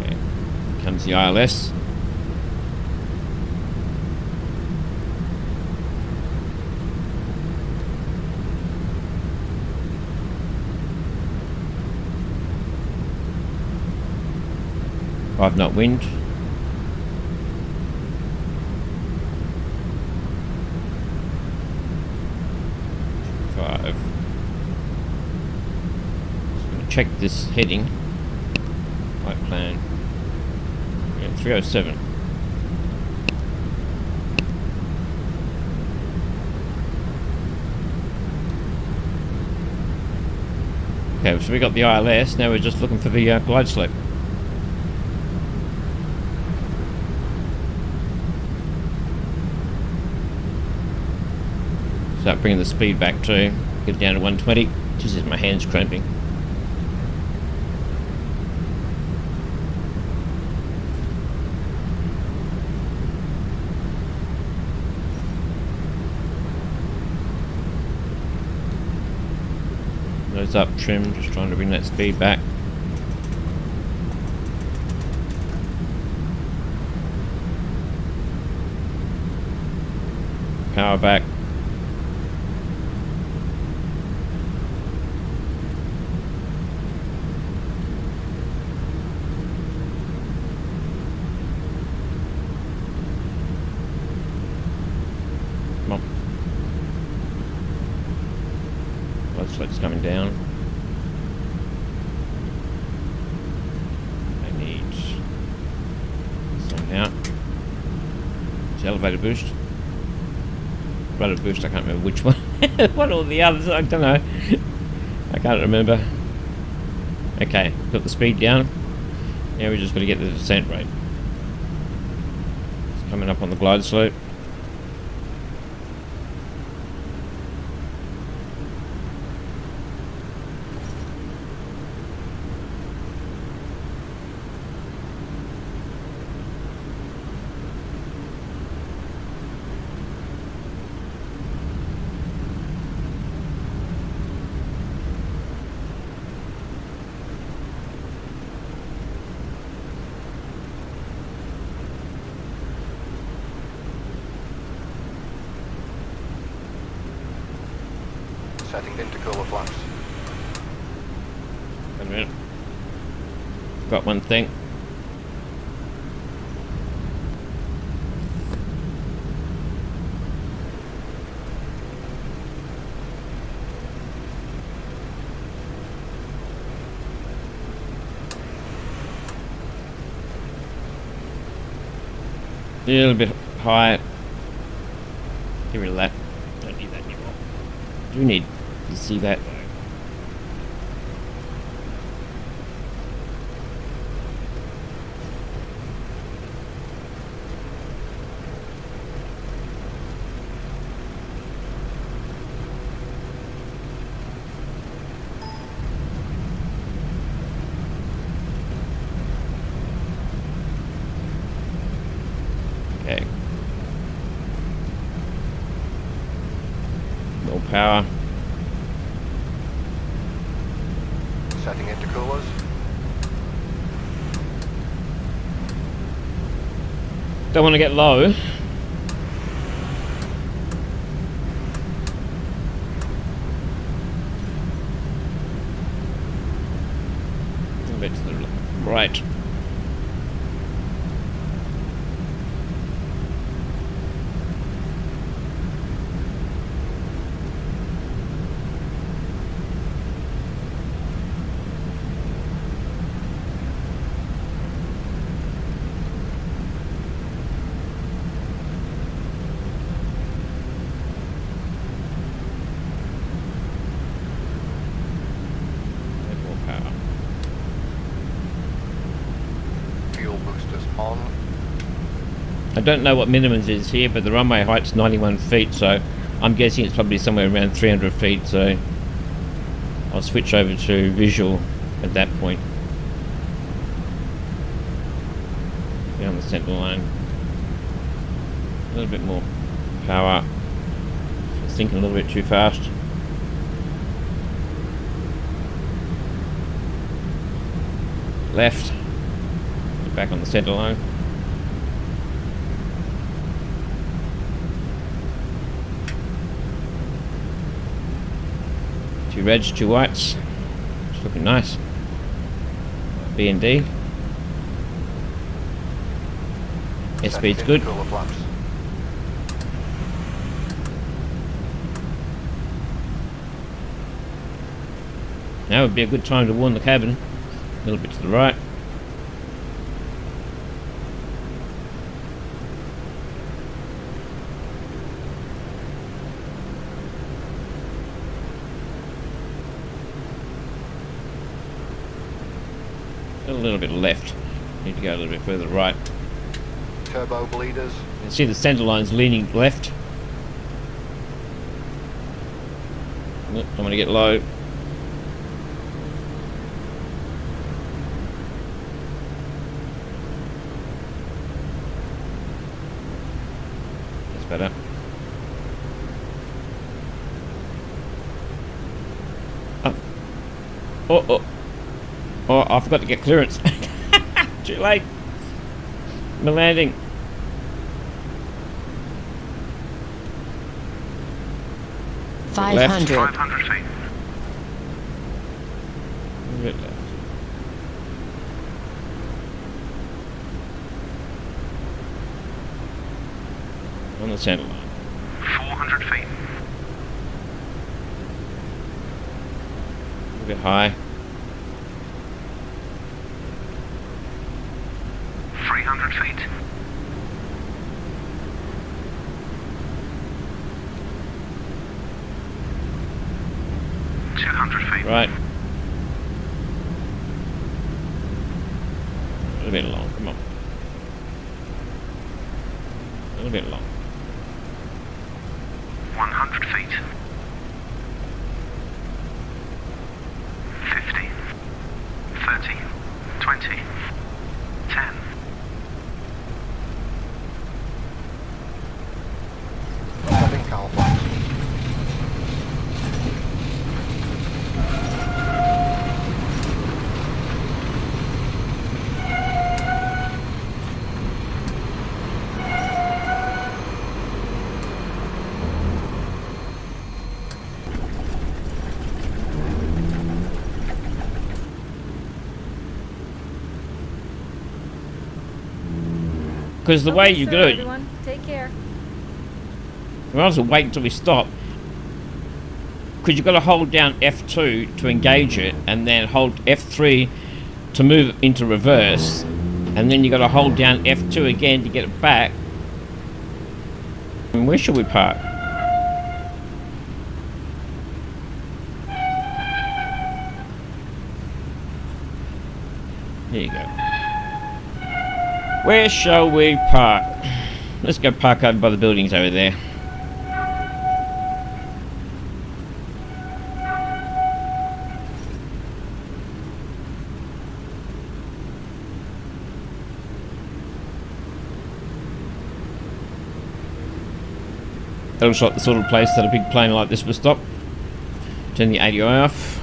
Okay. Here comes the ILS. Five knot wind. Five. check this heading. Flight plan. Yeah, 307. Okay, so we got the ILS, now we're just looking for the glide slope. Start bringing the speed back too. Get it down to 120. Jesus, my hand's cramping. Nose up, trim, just trying to bring that speed back. Power back. Come on. It's coming down. I need something out. It's elevator boost. Rudder boost, I can't remember which one. One or the others, I don't know. I can't remember. Okay, got the speed down. Now we just got to get the descent rate. It's coming up on the glide slope. Setting intercooler flaps. Wait a minute. Got one thing. A little bit high. Get rid of that. Don't need that anymore. Do need to see that. Okay. More power. Setting intercoolers. Don't want to get low. A bit to the right. Fuel boosters on. I don't know what minimums is here, but the runway height's 91 feet, so I'm guessing it's probably somewhere around 300 feet, so I'll switch over to visual at that point. Down the centre line. A little bit more power. I was thinking a little bit too fast. Left. Get back on the centre line. Two reds, two whites. It's looking nice. B and D. Airspeed's good. Intercooler flaps. Now would be a good time to warn the cabin. A little bit to the right. A little bit left. Need to go a little bit further right. Turbo bleeders. You can see the centre line's leaning left. Nope, I'm going to get low. That's better. Oh, I forgot to get clearance. Too late. My landing. Left. 500. 500 feet. A bit left. On the centre line. 400 feet. A bit high. 300 feet. 200 feet. Right. A little bit long, come on. A little bit long. 100 feet. 50. 30. 20. 10. Setting Calfax. Because the way you do it, Everyone, take care. we might as well wait until we stop. Because you've got to hold down F2 to engage it, and then hold F3 to move into reverse, and then you've got to hold down F2 again to get it back. And where should we park? There you go. Where shall we park? Let's go park over by the buildings over there. That looks like the sort of place that a big plane like this would stop. Turn the ADI off.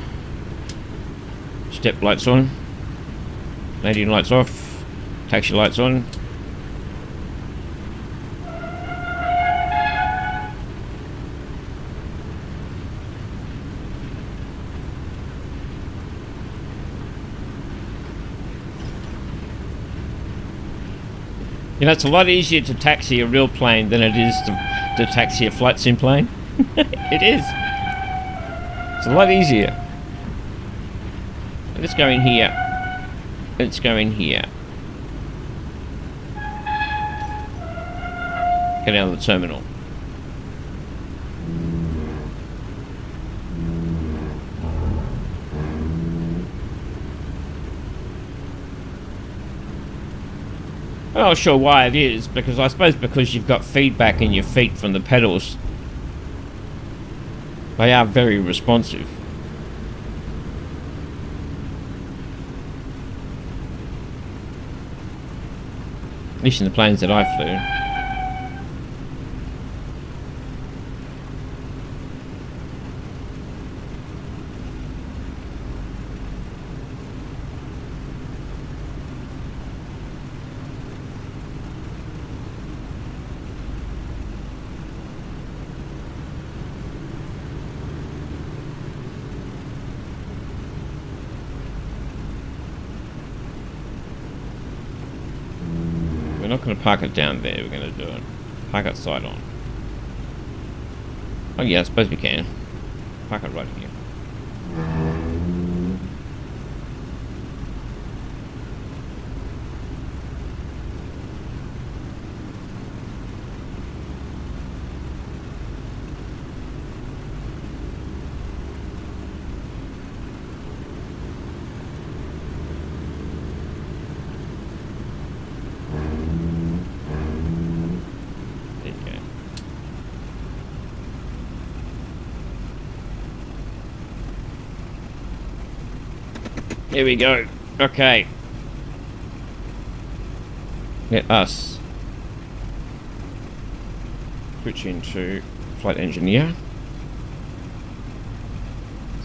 Step lights on. Landing lights off. Taxi lights on. You know, it's a lot easier to taxi a real plane than it is to taxi a flight sim plane. It is. It's a lot easier. Let's go in here. Let's go in here. Get out of the terminal. I'm not sure why it is, because I suppose because you've got feedback in your feet from the pedals. They are very responsive. At least in the planes that I flew. We're not going to park it down there, we're going to do it. Park it side on. Oh yeah, I suppose we can. Park it right here. Here we go. Okay. Let us switch into flight engineer.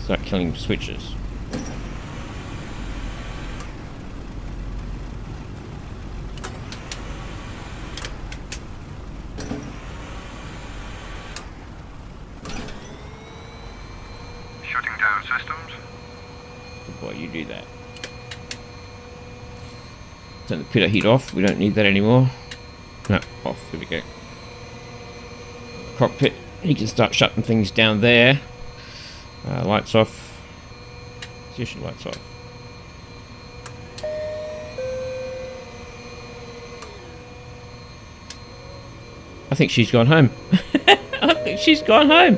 Start killing switches. Shutting down systems. Good boy, you do that. Turn the pitot heat off. We don't need that anymore. No, off. There we go. Cockpit. You can start shutting things down there. Lights off. Position lights off. I think she's gone home. I think she's gone home.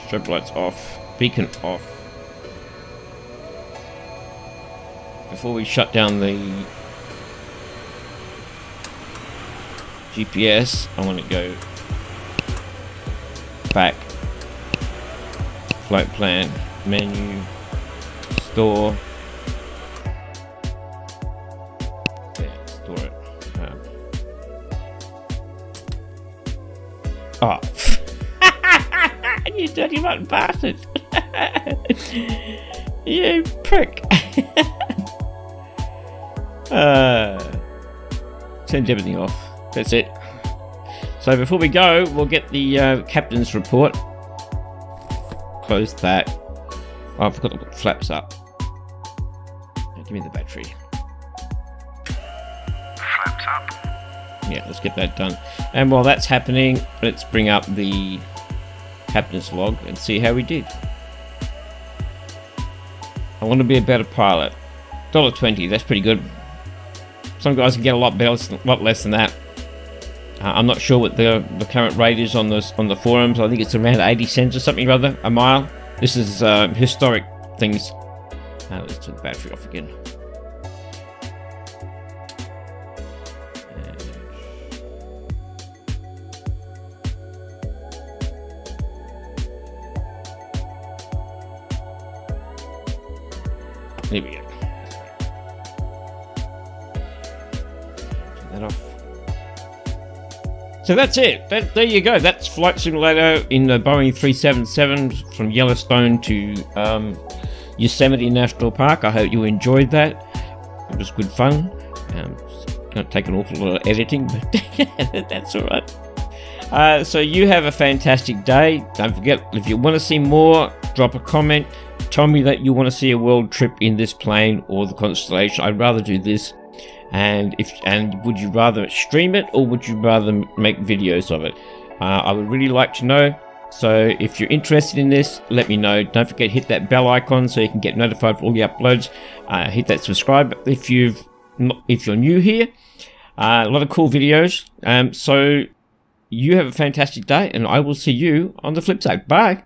Strobe lights off. Beacon off. Before we shut down the GPS, I want to go back, flight plan, menu, store. Yeah, store it. Oh, you dirty rotten bastard! You prick! Turned everything off. That's it. So before we go, we'll get the captain's report. Close that. Oh, I forgot to put the flaps up. Give me the battery. Flaps up. Yeah, let's get that done. And while that's happening, let's bring up the captain's log and see how we did. I want to be a better pilot. $1.20, that's pretty good. Some guys can get a lot better, lot less than that. I'm not sure what the current rate is on the forums. I think it's around 80 cents or something rather a mile. This is historic things. Let's turn the battery off again. There we go. Turn that off. So that's it. There you go. That's Flight Simulator in the Boeing 377 from Yellowstone to Yosemite National Park. I hope you enjoyed that. It was good fun. It's going to take an awful lot of editing, but that's all right. So you have a fantastic day. Don't forget, if you want to see more, drop a comment. Tell me that you want to see a world trip in this plane or the Constellation. I'd rather do this. And would you rather stream it or would you rather make videos of it? I would really like to know. So if you're interested in this, let me know. Don't forget to hit that bell icon so you can get notified for all the uploads. Hit that subscribe if you're new here. A lot of cool videos. So you have a fantastic day, and I will see you on the flip side. Bye.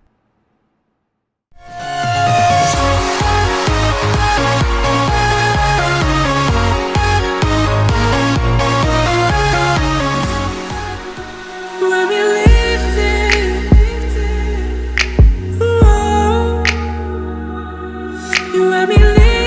You let me live.